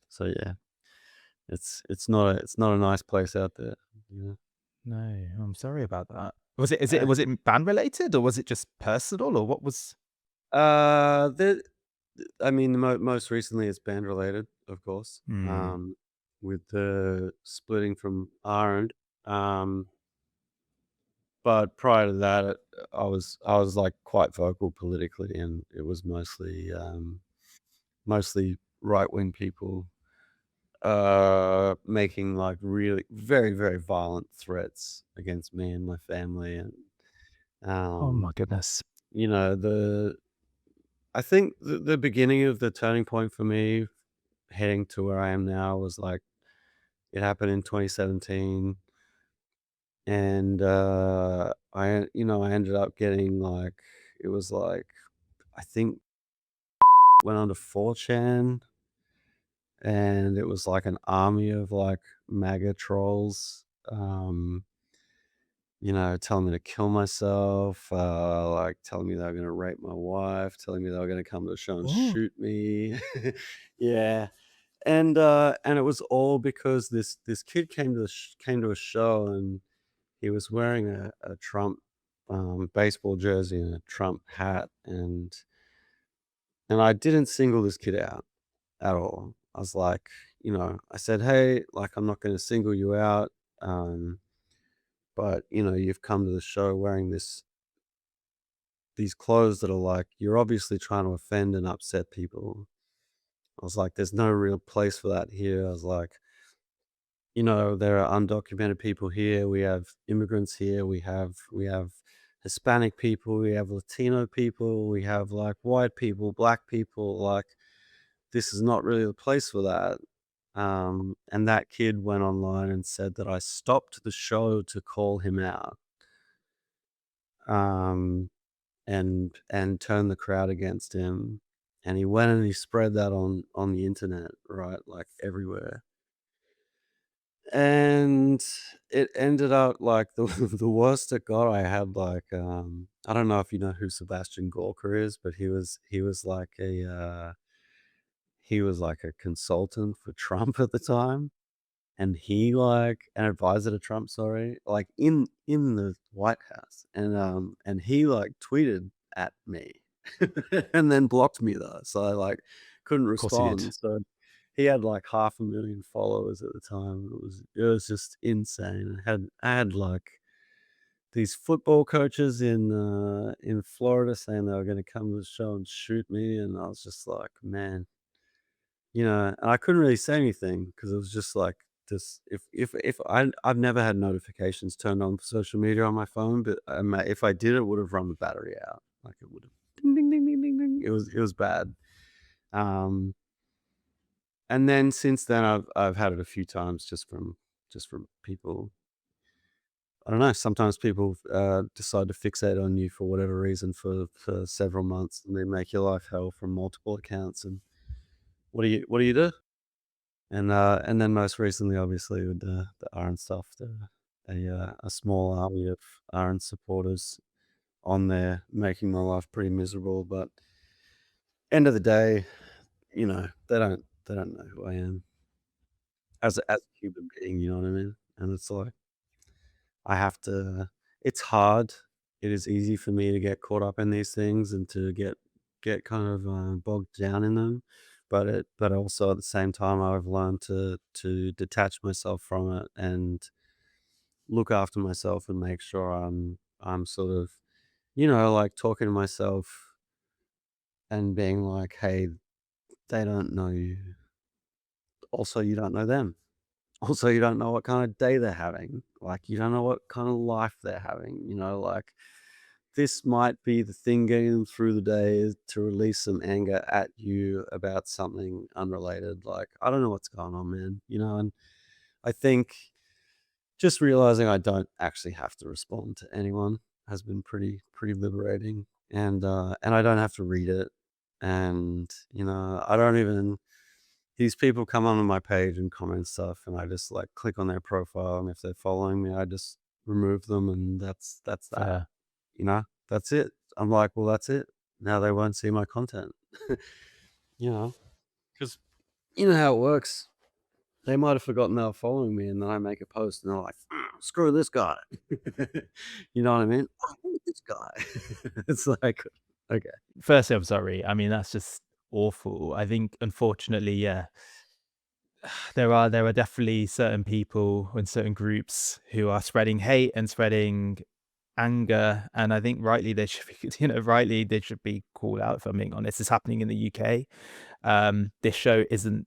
so yeah, it's not a nice place out there, you No, I'm sorry about that. know? Was it band related or was it just personal or what was? The I mean, the most recently it's band related, of course, Hmm. with the splitting from Ireland, um, but prior to that, I was, like, quite vocal politically, and it was mostly right-wing people, making, like, really very, very violent threats against me and my family, and, Oh um, my goodness. you know, I think the beginning of the turning point for me heading to where I am now was like it happened in 2017, and I ended up getting like it was like I think went on to 4chan, and it was like an army of like MAGA trolls, telling me to kill myself, like telling me they were gonna rape my wife, telling me they were gonna come to the show and Oh, shoot me. Yeah. And it was all because this kid came to a show, and he was wearing a Trump, baseball jersey and a Trump hat, and And I didn't single this kid out at all. I was like, I said, "Hey, like, I'm not gonna single you out, um, but, you've come to the show wearing these clothes that are like, you're obviously trying to offend and upset people." I was like, "There's no real place for that here." I was like, there are undocumented people here. We have immigrants here. We have Hispanic people. We have Latino people. We have like white people, black people. Like, this is not really the place for that. And that kid went online and said that I stopped the show to call him out, um, and turn the crowd against him. And he went and he spread that on the internet, right, like everywhere. And it ended up like the the worst it got. I had like I don't know if you know who Sebastian Gorka is, but he was like a consultant for Trump at the time. And he like an advisor to Trump, sorry, like in the White House. And he like tweeted at me and then blocked me though. So I like couldn't Of course he did. respond. So he had like 500,000 followers at the time. It was just insane. I had like these football coaches in Florida saying they were going to come to the show and shoot me, and I was just like, man, and I couldn't really say anything because it was just like this. If I've never had notifications turned on for social media on my phone, but if I did, it would have run the battery out. Like it would have ding ding ding ding ding ding. It was bad. Um, and then since then, I've had it a few times just from people. I don't know. Sometimes people decide to fixate on you for whatever reason for several months, and they make your life hell from multiple accounts. And what do you do? And then most recently, obviously, with the Aaron stuff, a small army of Aaron supporters on there, making my life pretty miserable. But end of the day, they don't know who I am as a human being. You know what I mean? And it's like I have to. It's hard. It is easy for me to get caught up in these things and to get kind of bogged down in them. But also at the same time, I've learned to detach myself from it and look after myself and make sure I'm sort of, like talking to myself and being like, hey, they don't know you. Also, you don't know them. Also, you don't know what kind of day they're having. Like, you don't know what kind of life they're having. Like this might be the thing getting them through the day is to release some anger at you about something unrelated. Like, I don't know what's going on, man. And I think just realizing I don't actually have to respond to anyone has been pretty liberating, and I don't have to read it, and I don't even these people come onto my page and comment stuff, and I just like click on their profile, and if they're following me, I just remove them, and that's that. Fair. That's it. I'm like, well, that's it. Now they won't see my content, you know, because you know how it works. They might have forgotten they were following me, and then I make a post, and they're like, "Screw this guy." You know what I mean? This guy. It's like, okay. Firstly, I'm sorry. I mean, that's just awful. I think, unfortunately, yeah, there are definitely certain people and certain groups who are spreading hate and spreading anger, and I think rightly they should be, rightly they should be called out. If I'm being honest, it's happening in the UK. This show isn't,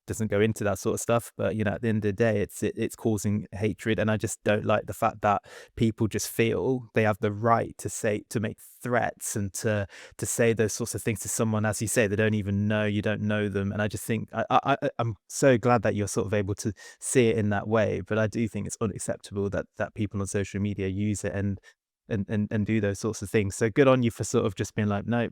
doesn't go into that sort of stuff, but at the end of the day, it's causing hatred, and I just don't like the fact that people just feel they have the right to make threats and to say those sorts of things to someone, as you say, they don't even know, you don't know them, and I just think I'm so glad that you're sort of able to see it in that way, but I do think it's unacceptable that people on social media use it and do those sorts of things. So good on you for sort of just being like, no,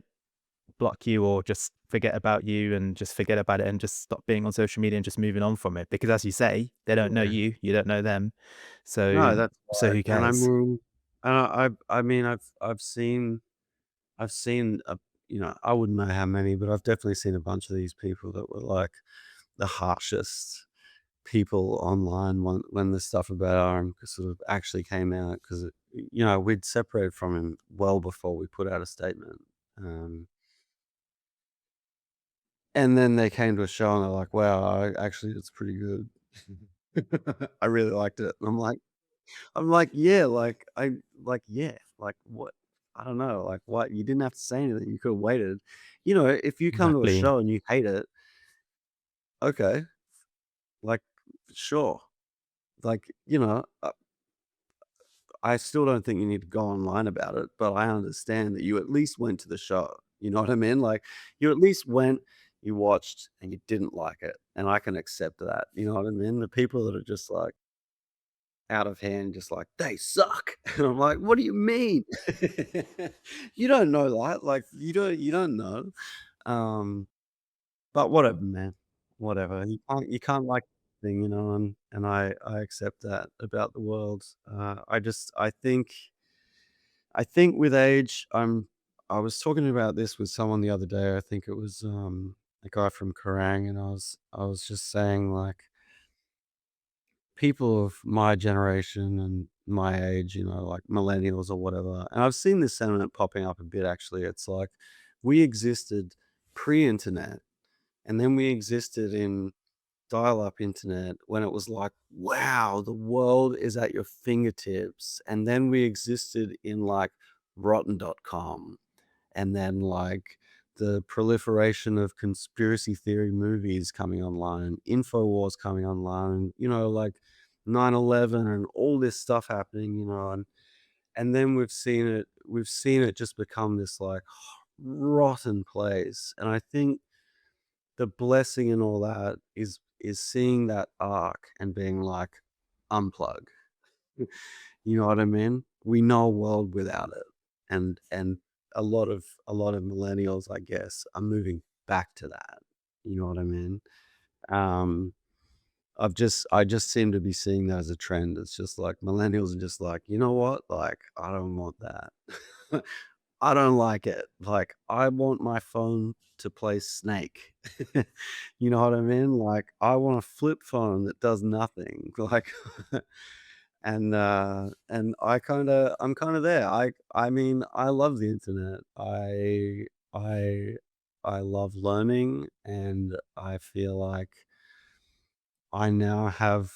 block you or just forget about you and just forget about it and just stop being on social media and just moving on from it. Because as you say, they don't know Yeah. you, you don't know them. No, So that's so right. who And I cares? mean, I mean, I've seen I wouldn't know how many, but I've definitely seen a bunch of these people that were like the harshest people online when the stuff about RM sort of actually came out because we'd separated from him well before we put out a statement. Um, And then they came to a show and they're like, "Wow, actually, it's pretty good." I really liked it. And I'm like, "Yeah, yeah, like, what?" I don't know, like, what? You didn't have to say anything, you could've waited. If you come to a Exactly. show and you hate it, okay, like, sure. Like, I still don't think you need to go online about it, but I understand that you at least went to the show. You know what I mean? Like, you at least went, you watched, and you didn't like it, and I can accept that. You know what I mean? The people that are just like out of hand, just like they suck, and I'm like, what do you mean? You don't know that. Like, you don't know. Um, but whatever, man. Whatever. You can't like thing, and I accept that about the world. I think with age, I was talking about this with someone the other day. I think it was a guy from Kerrang, and I was just saying, like, people of my generation and my age, like millennials or whatever. And I've seen this sentiment popping up a bit actually. It's like we existed pre-internet, and then we existed in dial-up internet when it was like, wow, the world is at your fingertips. And then we existed in like rotten.com, and then like the proliferation of conspiracy theory movies coming online, InfoWars coming online, like 9/11 and all this stuff happening, and then we've seen it just become this like rotten place. And I think the blessing in all that is seeing that arc and being like, unplug. You know what I mean? We know a world without it, and a lot of millennials, I guess, are moving back to that. You know what I mean? Um, I just seem to be seeing that as a trend. It's just like millennials are just like, you know what? Like, I don't want that. I don't like it. Like, I want my phone to play Snake. You know what I mean? Like, I want a flip phone that does nothing. Like, and I'm kinda there. I mean, I love the internet. I love learning, and I feel like I now have,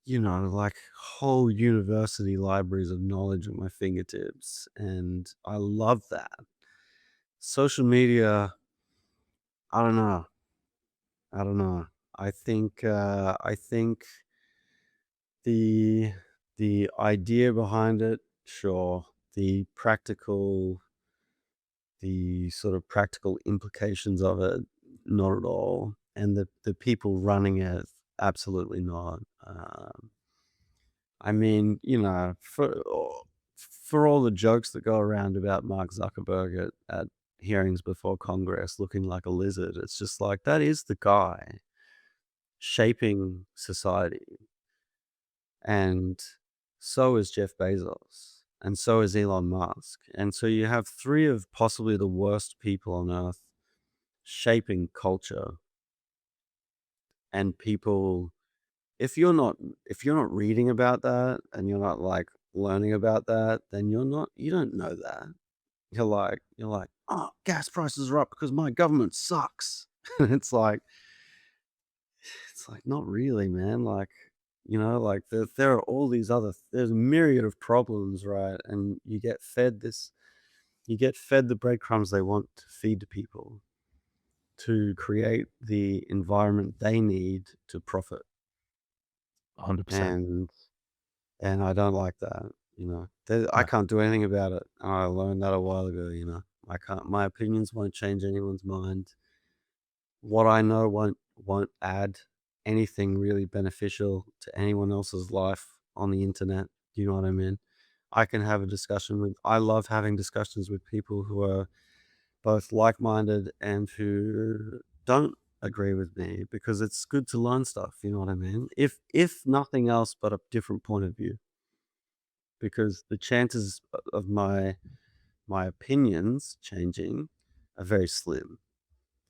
like, whole university libraries of knowledge at my fingertips, and I love that. Social media, I don't know. I don't know. I think the the idea behind it, sure. The sort of practical implications of it, not at all. And the people running it, absolutely not. I mean, for all the jokes that go around about Mark Zuckerberg at hearings before Congress looking like a lizard, it's just like that is the guy shaping society. And so is Jeff Bezos, and so is Elon Musk. And so you have three of possibly the worst people on earth shaping culture. And people, if you're not reading about that, and you're not like learning about that, then you don't know that. You're like, oh, gas prices are up because my government sucks. And it's like not really, man. Like, like there are all these there's a myriad of problems, right? And you get fed the breadcrumbs they want to feed to people to create the environment they need to profit. 100%. And I don't like that. I No, can't do anything about it. I learned that a while ago. I can't. My opinions won't change anyone's mind. What I know won't add anything really beneficial to anyone else's life on the internet. You know what I mean? I love having discussions with people who are both like-minded and who don't agree with me, because it's good to learn stuff. You know what I mean? If nothing else but a different point of view, because the chances of my opinions changing are very slim.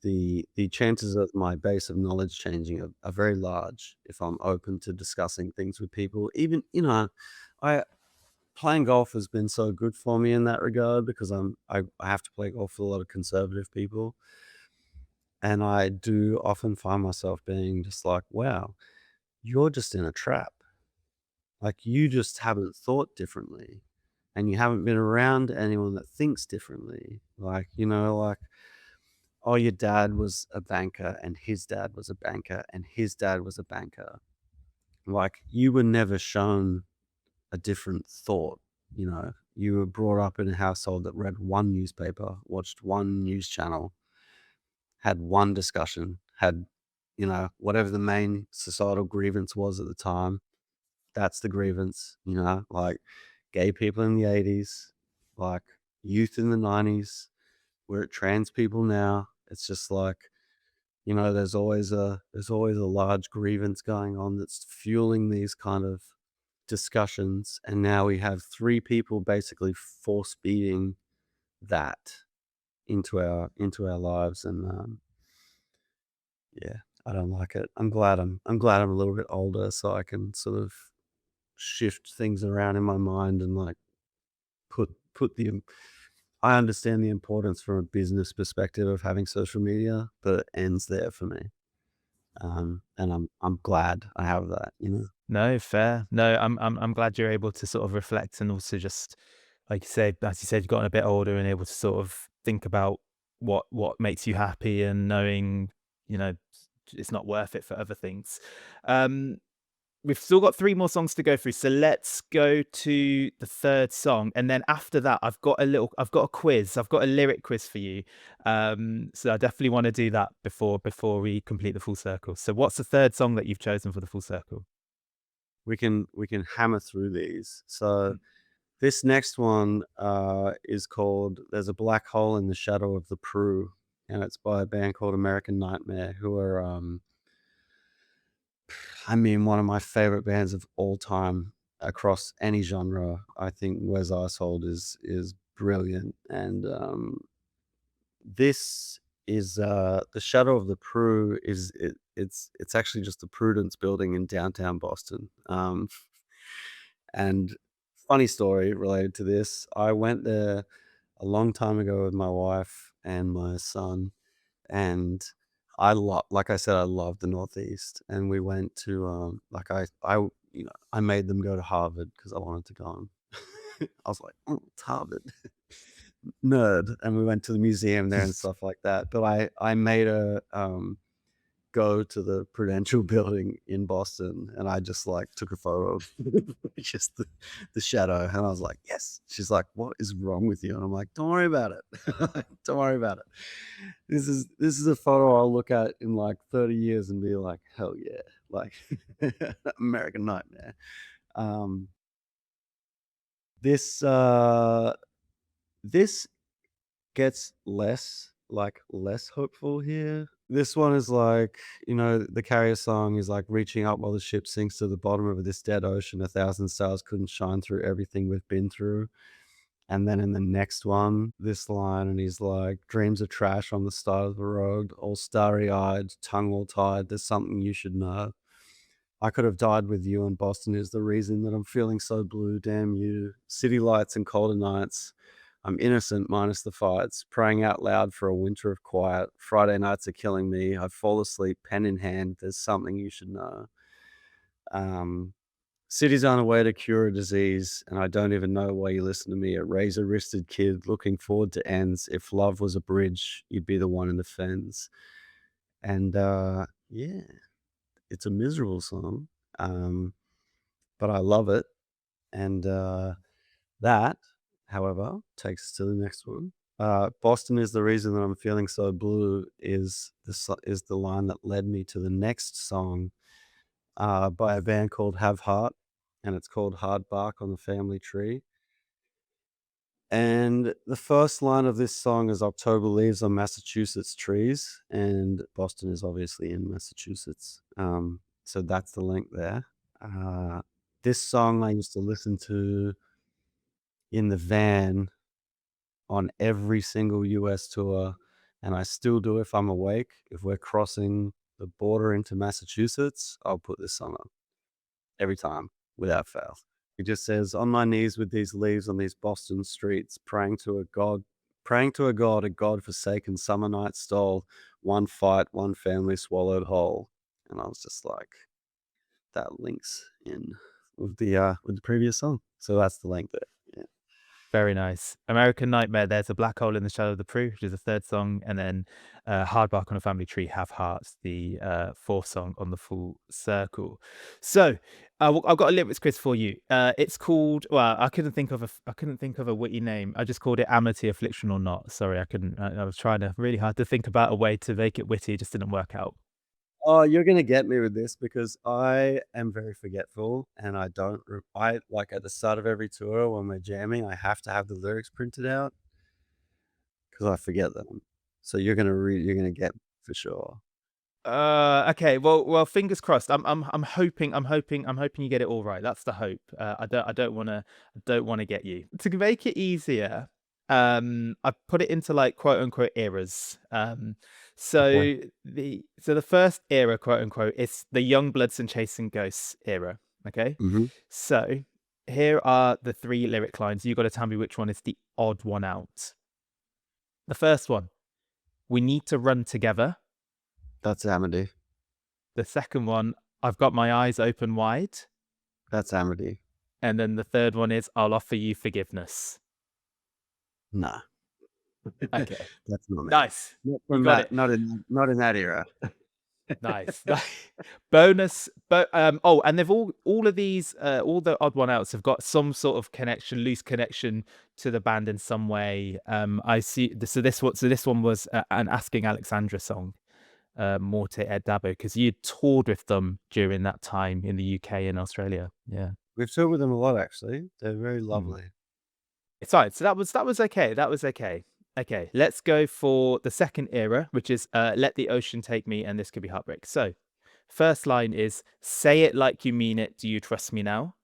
The chances of my base of knowledge changing are very large if I'm open to discussing things with people. Even, I playing golf has been so good for me in that regard, because I have to play golf with a lot of conservative people. And I do often find myself being just like, wow, you're just in a trap. Like you just haven't thought differently and you haven't been around anyone that thinks differently. Like, like, oh, your dad was a banker and his dad was a banker and his dad was a banker. Like you were never shown a different thought. You were brought up in a household that read one newspaper, watched one news channel, had one discussion, had, whatever the main societal grievance was at the time. That's the grievance, like gay people in the 80s, like youth in the 90s. We're at trans people now. It's just like, there's always a large grievance going on that's fueling these kind of discussions. And now we have three people basically force feeding that into our lives. And yeah, I don't like it. I'm glad I'm a little bit older so I can sort of shift things around in my mind and like put the I understand the importance from a business perspective of having social media, but it ends there for me. And I'm glad I have that. No, fair. No, I'm glad you're able to sort of reflect and also just, like you say, as you said, you've gotten a bit older and able to sort of think about what makes you happy and knowing, you know, it's not worth it for other things. Um, we've still got three more songs to go through, so let's go to the third song, and then after that, I've got a quiz, I've got a lyric quiz for you. So I definitely want to do that before we complete the full circle. So what's the third song that you've chosen for the full circle? We can hammer through these. So this next one is called "There's a Black Hole in the Shadow of the Prue," and it's by a band called American Nightmare, who are one of my favorite bands of all time across any genre. I think Wes Isold is brilliant, and this is the Shadow of the Prue it's actually just the Prudence building in downtown Boston. And funny story related to this, I went there a long time ago with my wife and my son, and like I said, I love the Northeast, and we went to like I made them go to Harvard because I wanted to go on. I was like, oh, it's Harvard. Nerd. And we went to the museum there and stuff like that. But I made a go to the Prudential building in Boston, and I just like took a photo of just the shadow, and I was like, yes. She's like, what is wrong with you? And I'm like, don't worry about it. Don't worry about it. This is a photo I'll look at in like 30 years and be like, hell yeah, like American Nightmare. Um, this gets less hopeful here. This one is like, the Carrier song is like reaching up while the ship sinks to the bottom of this dead ocean. 1,000 stars couldn't shine through everything we've been through. And then in the next one, this line, and he's like, dreams are trash on the side of the road, all starry eyed, tongue all tied. There's something you should know. I could have died with you, and Boston is the reason that I'm feeling so blue. Damn you. City lights and colder nights. I'm innocent minus the fights, praying out loud for a winter of quiet. Friday nights are killing me. I fall asleep, pen in hand. There's something you should know. Um, Cities aren't a way to cure a disease, and I don't even know why you listen to me. A razor wristed kid looking forward to ends. If love was a bridge, you'd be the one in the fence. And yeah, it's a miserable song, um, but I love it. And that, however, takes us to the next one. Boston is the reason that I'm feeling so blue is the line that led me to the next song by a band called Have Heart, and it's called Hard Bark on the Family Tree. And the first line of this song is October leaves on Massachusetts trees, and Boston is obviously in Massachusetts. So that's the link there. Uh, this song I used to listen to in the van on every single US tour, and I still do if I'm awake. If we're crossing the border into Massachusetts, I'll put this song on every time without fail. It just says, on my knees with these leaves on these Boston streets, praying to a God Praying to a god forsaken summer night stole, one fight, one family swallowed whole. And I was just like, that links in with the previous song. So that's the link there. Yeah. Very nice. American Nightmare, There's a Black Hole in the Shadow of the Proof, which is the third song, and then Hard Bark on a Family Tree, Have Hearts, the fourth song on the full circle. So I've got a lyrics quiz for you. It's called, well, I couldn't think of a witty name. I just called it Amity Affliction or Not. Sorry, I couldn't. I was trying really hard to think about a way to make it witty. It just didn't work out. Oh, you're gonna get me with this because I am very forgetful, and I don't. I like at the start of every tour when we're jamming, I have to have the lyrics printed out because I forget them. So you're gonna read. You're gonna get for sure. Okay. Well, fingers crossed. I'm hoping you get it all right. That's the hope. I don't want to get you. To make it easier, I put it into like quote unquote eras. Okay. The first era, quote unquote, is the Young Bloods and Chasing Ghosts era. Okay. Mm-hmm. So here are the three lyric lines. You got to tell me which one is the odd one out. The first one: we need to run together. That's Amity. The second one, I've got my eyes open wide. That's Amity. And then the third one is, I'll offer you forgiveness. Nah. Okay. That's not me. Nice. Not You from got that. it. Not in that era. Nice. Bonus. But and they've all of these, all the odd one outs have got some sort of connection, loose connection to the band in some way. I see. So this one was an Asking Alexandra song. Morte et Dabo, because you toured with them during that time in the UK and Australia. Yeah. We've toured with them a lot, actually. They're very Mm. lovely. It's fine. So that was okay. That was okay. Okay, let's go for the second era, which is Let the Ocean Take Me, and This Could Be Heartbreak. So, first line is, say it like you mean it, do you trust me now?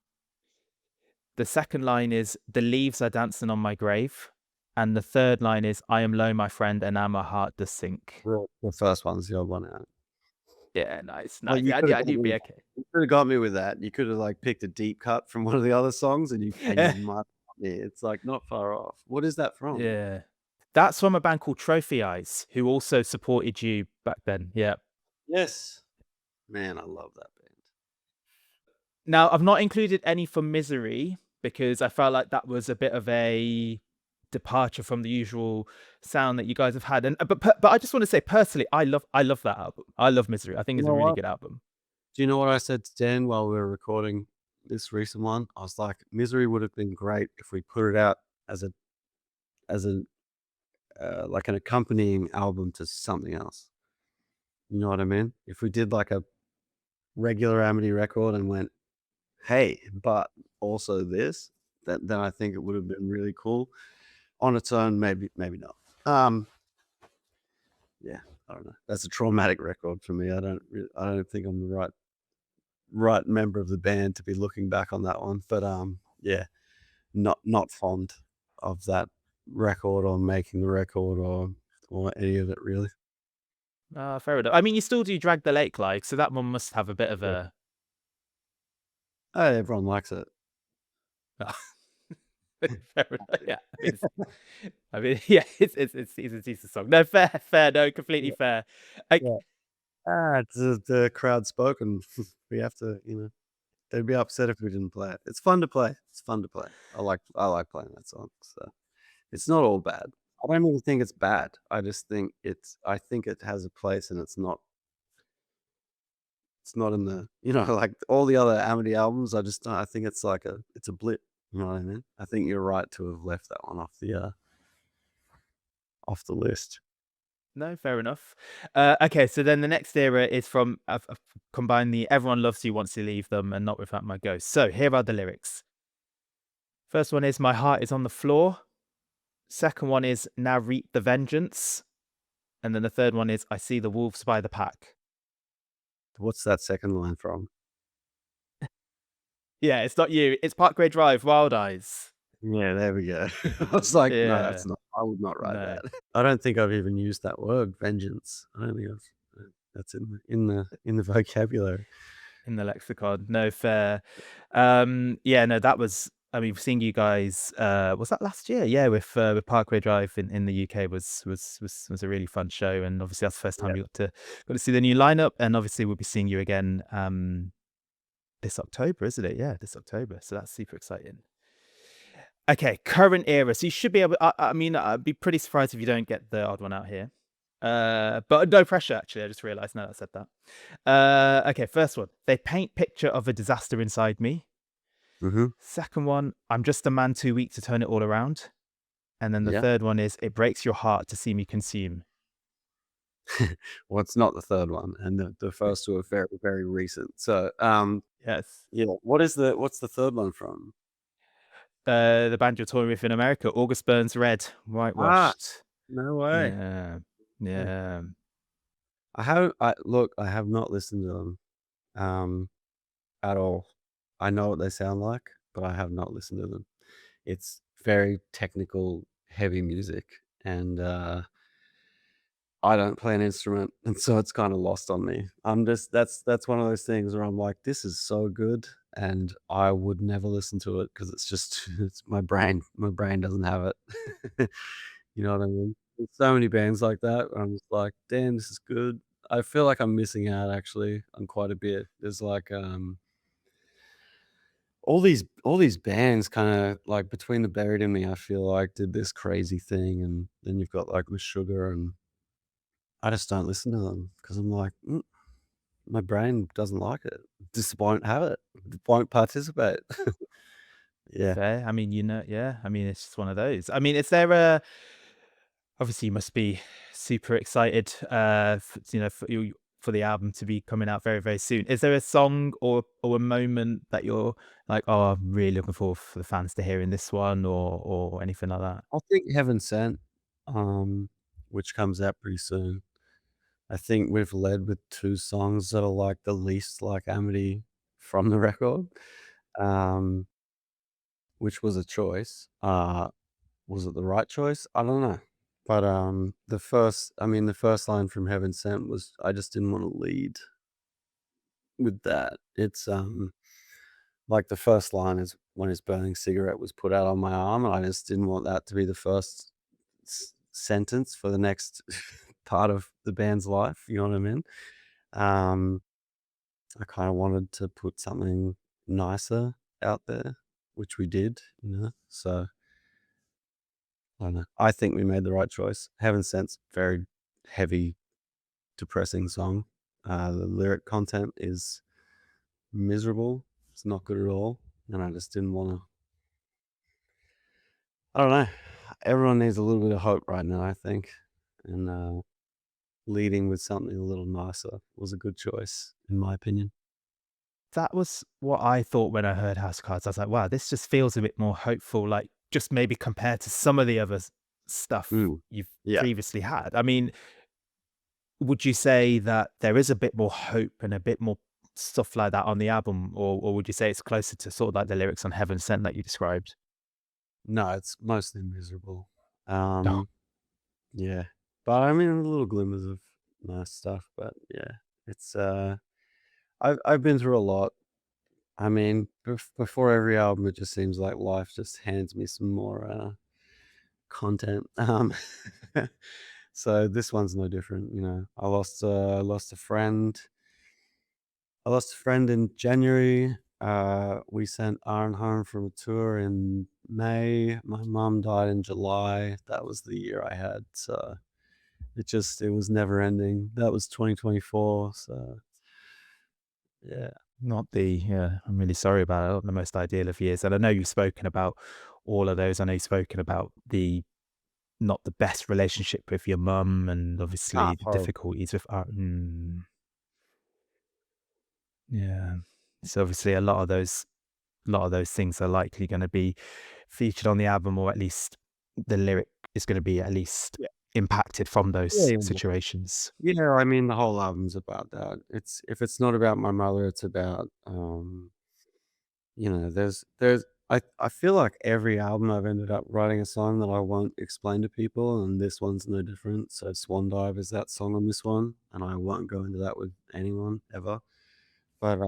The second line is, the leaves are dancing on my grave. And the third line is, I am low, my friend, and now my heart does sink. The first one's the odd one out. Yeah, nice. Well, Yeah, I knew it'd be okay. you could have got me with that. You could have like picked a deep cut from one of the other songs, and you might have got me. It's like not far off. What is that from? Yeah. That's from a band called Trophy Eyes, who also supported you back then. Yeah. Yes. Man, I love that band. Now, I've not included any for Misery because I felt like that was a bit of a departure from the usual sound that you guys have had. And but I just want to say personally, I love that album. I love Misery. I think You it's a know really what? good album. Do you know what I said to Dan while we were recording this recent one? I was like, Misery would have been great if we put it out as a like an accompanying album to something else. You know what I mean? If we did like a regular Amity record and went, hey, but also this, then I think it would have been really cool. On its own, maybe not. Yeah, I don't know. That's a traumatic record for me. I don't think I'm the right member of the band to be looking back on that one. But yeah, not fond of that record or making the record or any of it really. Fair enough. I mean, you still do Drag the Lake like, so that one must have a bit of Yeah. a. Everyone likes it. Fair enough. Yeah. I mean, yeah, it's a decent song. No, fair. No, completely Yeah. fair. Yeah. It's the crowd spoken. We have to, they'd be upset if we didn't play it. It's fun to play. I like playing that song. So it's not all bad. I don't even think it's bad. I just think I think it has a place, and it's not in the, like all the other Amity albums. I think it's like it's a blip. You know what I mean? I think you're right to have left that one off the list. No, fair enough. Okay, so then the next era is from I've combined the Everyone Loves You Once You Leave Them and Not Without My Ghost. So here are the lyrics. First one is My Heart Is on the Floor. Second one is Now Reap the Vengeance. And then the third one is I See the Wolves by the Pack. What's that second line from? Yeah, it's not you. It's Parkway Drive, Wild Eyes. Yeah, there we go. I was like, no, Yeah. that's not. I would not write No. that. I don't think I've even used that word, vengeance. I don't think that's in the vocabulary. In the lexicon. No, fair. Yeah, no, that was I mean, seeing you guys, was that last year? Yeah, with Parkway Drive in the UK was a really fun show, and obviously that's the first time Yeah. you got to see the new lineup, and obviously we'll be seeing you again this October, isn't it? Yeah, this October. So that's super exciting. Okay, current era. So you should be able. I mean, I'd be pretty surprised if you don't get the odd one out here. But no pressure. Actually, I just realised now that I said that. Okay, first one. They paint picture of a disaster inside me. Hmm. Second one, I'm just a man too weak to turn it all around. And then the Yeah. third one is, it breaks your heart to see me consume. Well, it's not the third one, and the first two are very, very recent. So, Yes. yeah. What's the third one from? The band you're touring with in America, August Burns Red, Ah, Whitewashed. no way. Yeah. Yeah. Yeah. I have not listened to them at all. I know what they sound like, but I have not listened to them. It's very technical, heavy music, and I don't play an instrument, and so it's kind of lost on me. I'm just that's one of those things where I'm like, this is so good, and I would never listen to it because it's just it's my brain. My brain doesn't have it. You know what I mean? There's so many bands like that. Where I'm just like, damn, this is good. I feel like I'm missing out actually on quite a bit. There's like all these bands kind of like between the Buried and Me, I feel like did this crazy thing, and then you've got like with Sugar, and I just don't listen to them because I'm like, my brain doesn't like it. Just won't have it. Won't participate. Yeah. Fair. I mean, yeah. I mean, it's just one of those. I mean, is there a obviously you must be super excited for the album to be coming out very, very soon. Is there a song or a moment that you're like, oh, I'm really looking forward for the fans to hearing this one or anything like that? I think Heaven Sent, um, which comes out pretty soon. I think we've led with 2 songs that are like the least like Amity from the record, um, which was a choice. Was it the right choice? I don't know. But, the first line from Heaven Sent was, "I just didn't wanna lead with that." It's, like, the first line is when his burning cigarette was put out on my arm, and I just didn't want that to be the first sentence for the next part of the band's life, you know what I mean? Um, I kind of wanted to put something nicer out there, which we did, you know? So, I don't know. I think we made the right choice. Heaven Sent's very heavy, depressing song. The lyric content is miserable. It's not good at all, and I just didn't wanna I don't know. Everyone needs a little bit of hope right now, I think, and, leading with something a little nicer was a good choice, in my opinion. That was what I thought when I heard House of Cards. I was like, wow, this just feels a bit more hopeful, like just maybe compared to some of the other stuff Mm. you've Yeah. previously had. I mean, would you say that there is a bit more hope and a bit more stuff like that on the album, or would you say it's closer to sort of like the lyrics on Heaven Sent that you described? No, it's mostly miserable. Oh, Yeah. But, I mean, little glimmers of nice stuff, but, yeah. It's, I've been through a lot. I mean, before every album, it just seems like life just hands me some more, content. So this one's no different, you know. I lost a friend in January. We sent Aaron home from a tour in May. My mum died in July. That was the year I had. So it was never ending. That was 2024. So yeah. not the yeah. I'm really sorry about it. Not the most ideal of years, and I know you've spoken about all of those. I know you've spoken about the not the best relationship with your mum, and Ah, obviously the horrible. difficulties with yeah. So obviously a lot of those things are likely going to be featured on the album, or at least the lyric is going to be at least Yeah. impacted from Yeah, those yeah, yeah. situations. Yeah, I mean, the whole album's about that. If it's not about my mother, it's about, I feel like every album I've ended up writing a song that I won't explain to people, and this one's no different. So Swan Dive is that song on this one, and I won't go into that with anyone ever. But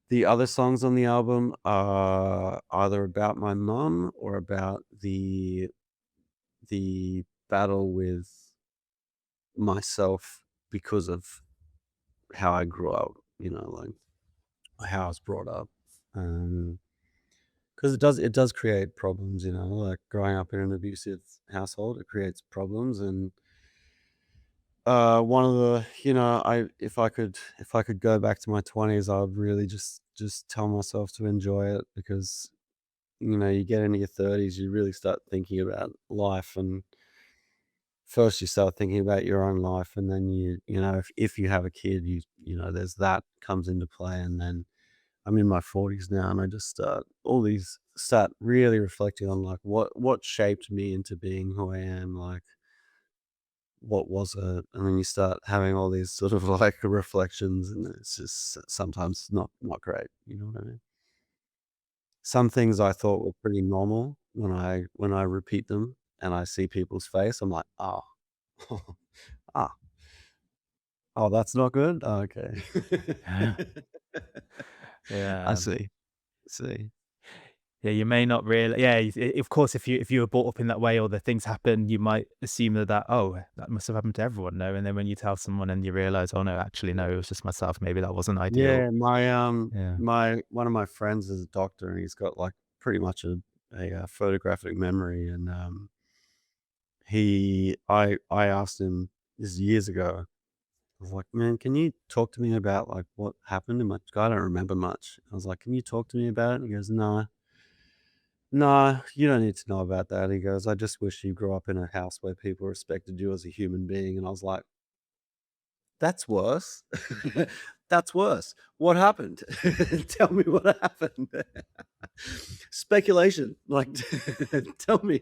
The other songs on the album are either about my mum or about the battle with myself because of how I grew up, like how I was brought up. Because it does create problems, like growing up in an abusive household, it creates problems. And one of the, I if I could go back to my 20s, I would really just tell myself to enjoy it, because you get into your 30s, you really start thinking about life. And first you start thinking about your own life, and then if you have a kid, there's that comes into play. And then I'm in my 40s now, and I just start really reflecting on, like, what shaped me into being who I am, like, what was it? And then you start having all these sort of like reflections, and it's just sometimes not great. You know what I mean? Some things I thought were pretty normal, when I repeat them and I see people's face, I'm like, oh, ah, oh, that's not good. Oh, okay, I Yeah. see. Yeah, you may not really. Yeah, of course, if you were brought up in that way or the things happen, you might assume that oh, that must have happened to everyone. No, and then when you tell someone and you realize, oh no, actually no, it was just myself. Maybe that wasn't ideal. Yeah, my Yeah. one of my friends is a doctor, and he's got like pretty much a photographic memory. And I asked him this is years ago. I was like, man, can you talk to me about like what happened in my? I don't remember much. I was like, can you talk to me about it? He goes, no, no, you don't need to know about that. He goes, I just wish you grew up in a house where people respected you as a human being. And I was like, that's worse. That's worse. What happened? Tell me what happened. Speculation. Like, tell me.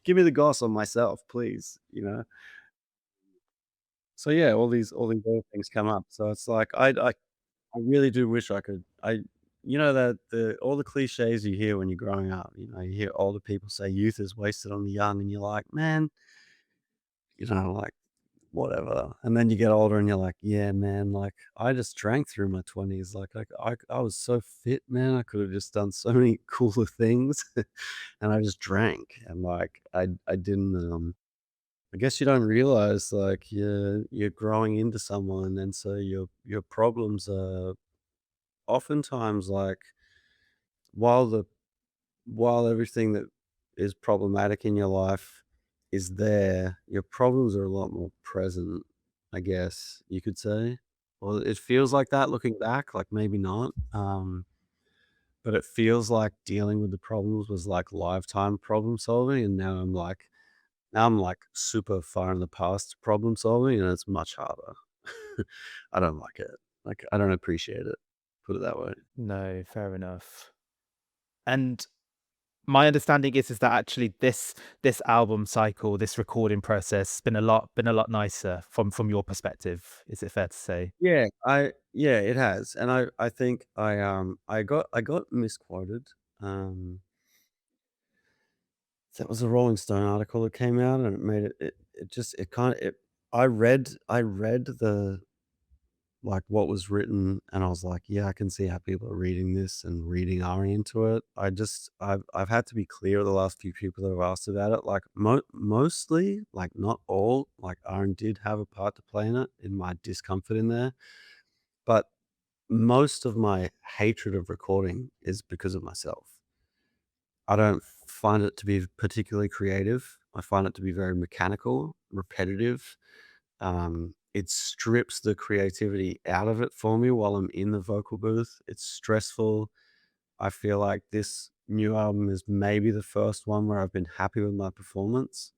Give me the goss on myself, please. So yeah, all these other things come up. So it's like I really do wish I could. That the all the cliches you hear when you're growing up. You hear older people say youth is wasted on the young, and you're like, man, like whatever. And then you get older and you're like, yeah, man, like I just drank through my 20s. Like I was so fit, man. I could have just done so many cooler things. And I just drank. And like I didn't I guess you don't realize like you're growing into someone, and so your problems are oftentimes like while the while everything that is problematic in your life is there, your problems are a lot more present, I guess you could say. Well, it feels like that looking back, like maybe not. But it feels like dealing with the problems was like lifetime problem solving, and now I'm like super far in the past problem solving, and it's much harder. I don't like it. Like I don't appreciate it. Put it that way. No, fair enough. And my understanding is that actually this album cycle, this recording process, been a lot nicer from your perspective. Is it fair to say? Yeah, it has. And I think I got misquoted. Um that was a Rolling Stone article that came out, and it made it just it kind of it I read the like what was written, and I was like, yeah, I can see how people are reading this and reading are into it. I've had to be clear with the last few people that have asked about it. Like mostly, like not all, like Aaron did have a part to play in it, in my discomfort in there. But most of my hatred of recording is because of myself. I don't find it to be particularly creative. I find it to be very mechanical, repetitive. It strips the creativity out of it for me while I'm in the vocal booth. It's stressful. I feel like this new album is maybe the first one where I've been happy with my performance.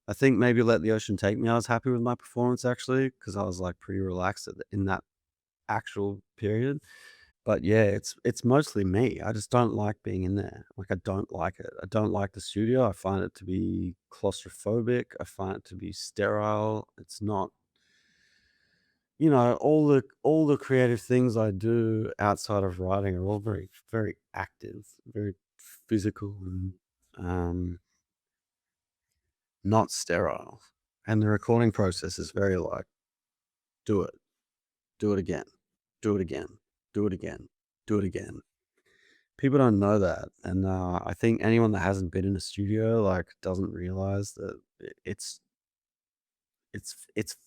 I think maybe Let the Ocean Take Me, I was happy with my performance actually, because I was like pretty relaxed in that actual period. But yeah, it's mostly me. I just don't like being in there. Like, I don't like it. I don't like the studio. I find it to be claustrophobic. I find it to be sterile. It's not, all the creative things I do outside of writing are all very, very active, very physical, and um, not sterile. And the recording process is very like, do it, do it again, do it again. do it again, do it again. People don't know that, and I think anyone that hasn't been in a studio like doesn't realize that it's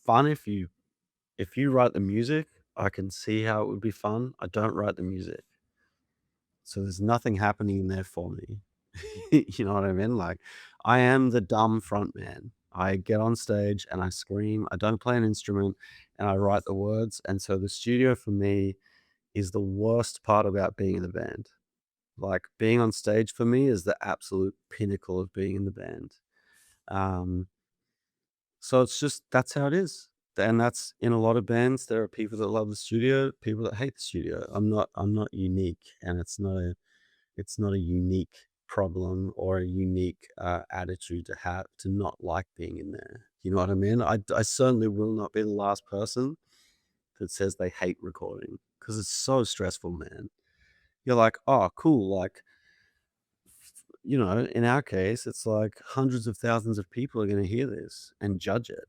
fun if you write the music. I can see how it would be fun. I don't write the music, so there's nothing happening in there for me. You know what I mean? Like, I am the dumb front man. I get on stage and I scream. I don't play an instrument, and I write the words. And so the studio for me is the worst part about being in the band. Like, being on stage for me is the absolute pinnacle of being in the band. Um, so it's just that's how it is. And that's in a lot of bands. There are people that love the studio, people that hate the studio. I'm not unique, and it's not a unique problem or a unique attitude to have to not like being in there. You know what I mean? I certainly will not be the last person that says they hate recording because it's so stressful, man. You're like, oh, cool. Like, in our case, it's like hundreds of thousands of people are going to hear this and judge it.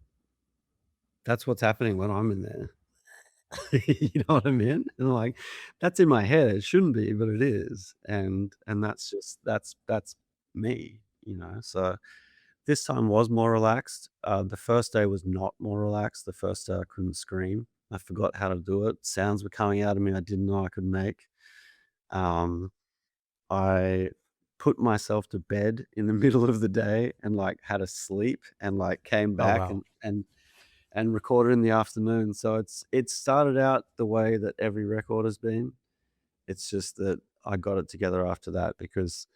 That's what's happening when I'm in there. You know what I mean? And like, that's in my head. It shouldn't be, but it is. And that's just that's me, So this time was more relaxed. The first day was not more relaxed. The first day I couldn't scream. I forgot how to do it. Sounds were coming out of me I didn't know I could make. Um, I put myself to bed in the middle of the day and like had a sleep and like came Oh back wow. and recorded in the afternoon. So it started out the way that every record has been. It's just that I got it together after that because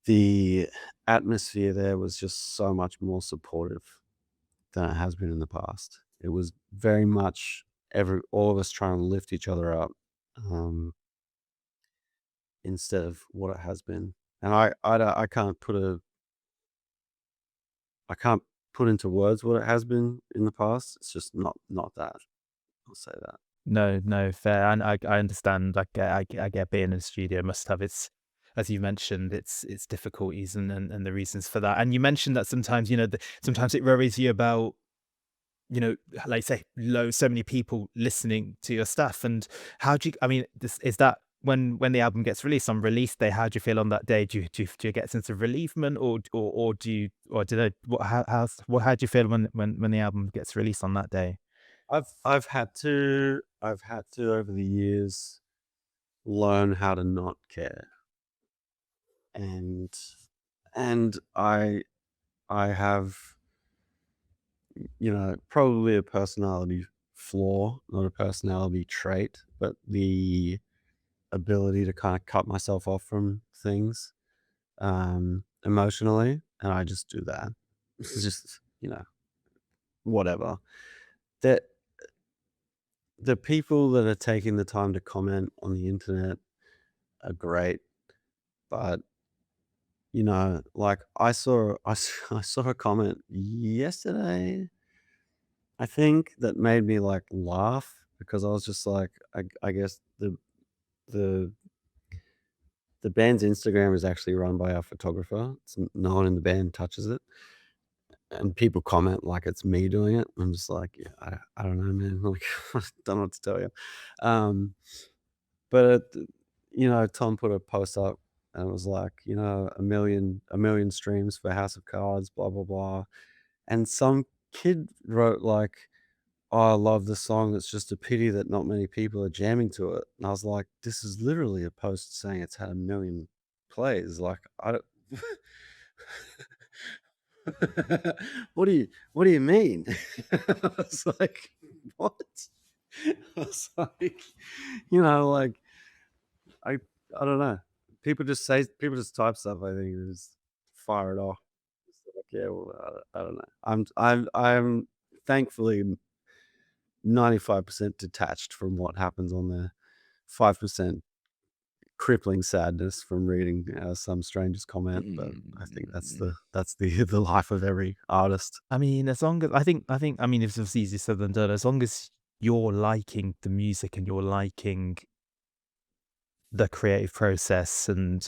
the atmosphere there was just so much more supportive than it has been in the past. It was very much every all of us trying to lift each other up, um, instead of what it has been. And I can't I can't put into words what it has been in the past. It's just not that. I'll say that. No, no, fair. And I understand. I get being in a studio must have its, as you mentioned, its difficulties and the reasons for that. And you mentioned that sometimes, sometimes it worries you about, like say, so many people listening to your stuff. And how do you? I mean, is that when the album gets released on release day? How do you feel on that day? Do you get a sense of relievement, or do you, or do they? How do you feel when the album gets released on that day? I've had to over the years learn how to not care. And I have, probably a personality flaw, not a personality trait, but the ability to kind of cut myself off from things, emotionally, and I just do that. It's just, whatever. That the people that are taking the time to comment on the internet are great, but like I saw a comment yesterday, I think, that made me like laugh because I was just like, I guess the the band's Instagram is actually run by our photographer. No one in the band touches it, and people comment like it's me doing it. I'm just like, yeah, I don't know, man. Like, I don't know what to tell you. Um, but Tom put a post up and it was like, a million streams for House of Cards, blah blah blah. And some kid wrote like, "Oh, I love the song. It's just a pity that not many people are jamming to it." And I was like, "This is literally a post saying it's had a million plays. Like, I don't." What do you mean? I was like, what? I was like, like I I don't know. People just type stuff. I think and just fire it off. It's like, yeah, well, I don't know. I'm thankfully 95% detached from what happens on there. 5% crippling sadness from reading some stranger's comment, but I think that's Mm. the the life of every artist. I mean, as long as I mean, it's easier said than done. As long as you're liking the music and you're liking the creative process, and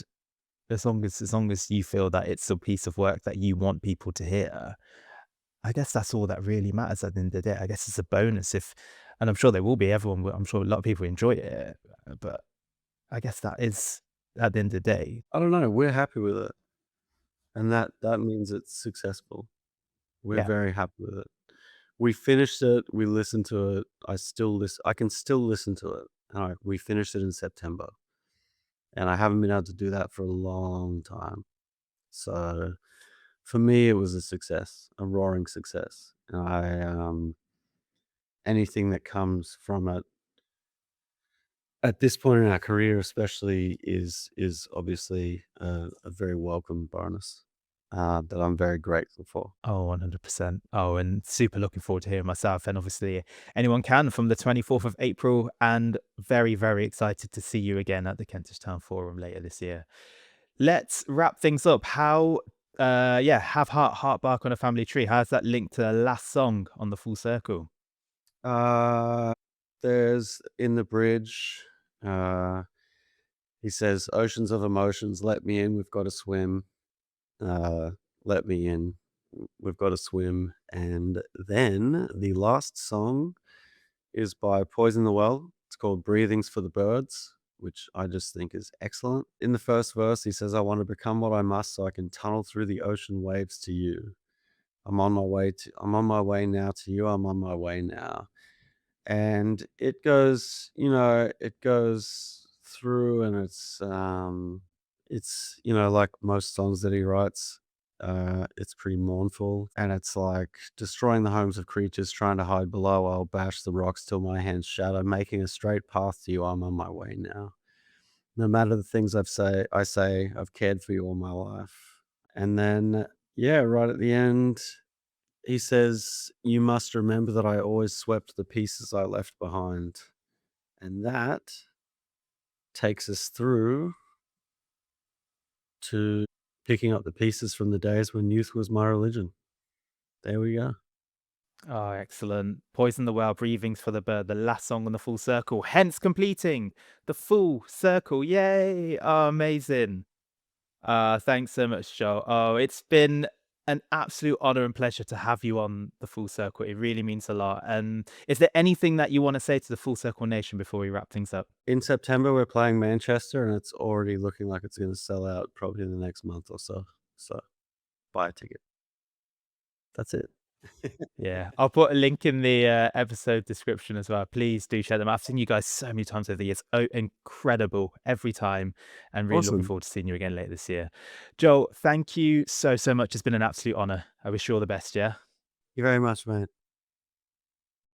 as long as you feel that it's a piece of work that you want people to hear, I guess that's all that really matters at the end of the day. I guess it's a bonus if And I'm sure there will be. I'm sure a lot of people enjoy it, but I guess that is at the end of the day. I don't know, we're happy with it, and that means it's successful. We're Yeah. very happy with it. We finished it, we listened to it, I can still listen to it, we finished it in September, and I haven't been able to do that for a long time. So, for me, it was a success, a roaring success, and anything that comes from it at this point in our career especially is obviously a very welcome bonus, that I'm very grateful for. Oh, 100%. Oh, and super looking forward to hearing myself. And obviously, anyone can from the 24th of April. And very, very excited to see you again at the Kentish Town Forum later this year. Let's wrap things up. Yeah, Have Heart Bark on a Family Tree. How's that linked to the last song on the Full Circle? Uh, there's in the bridge, uh, he says, "Oceans of emotions, let me in, we've got to swim. Uh, let me in, we've got to swim." And then the last song is by Poison the Well. It's called Breathings for the Birds, which I just think is excellent. In the first verse, he says, "I want to become what I must so I can tunnel through the ocean waves to you. I'm on my way now to you. I'm on my way now." And it goes, it goes through, and it's, like most songs that he writes, it's pretty mournful, and it's like destroying the homes of creatures trying to hide below. I'll bash the rocks till my hands shatter, making a straight path to you. I'm on my way now. No matter the things I say, I've cared for you all my life. And then, yeah, right at the end, he says, "You must remember that I always swept the pieces I left behind." And that takes us through to picking up the pieces from the days when youth was my religion. There we go. Oh, excellent. Poison the Well, Breathings for the Bird, the last song on the Full Circle, hence completing the Full Circle. Yay! Oh, amazing. Thanks so much, Joe. Oh, it's been an absolute honor and pleasure to have you on the Full Circle. It really means a lot. And is there anything that you want to say to the Full Circle Nation before we wrap things up? In September, we're playing Manchester, and it's already looking like it's going to sell out probably in the next month or so. So buy a ticket. That's it. Yeah, I'll put a link in the episode description as well. Please do share them. I've seen you guys so many times over the years. Oh, incredible every time. And really looking Awesome. forward to seeing you again later this year. Joel, thank you so, so much. It's been an absolute honor. I wish you all the best. Yeah. Thank you very much, mate.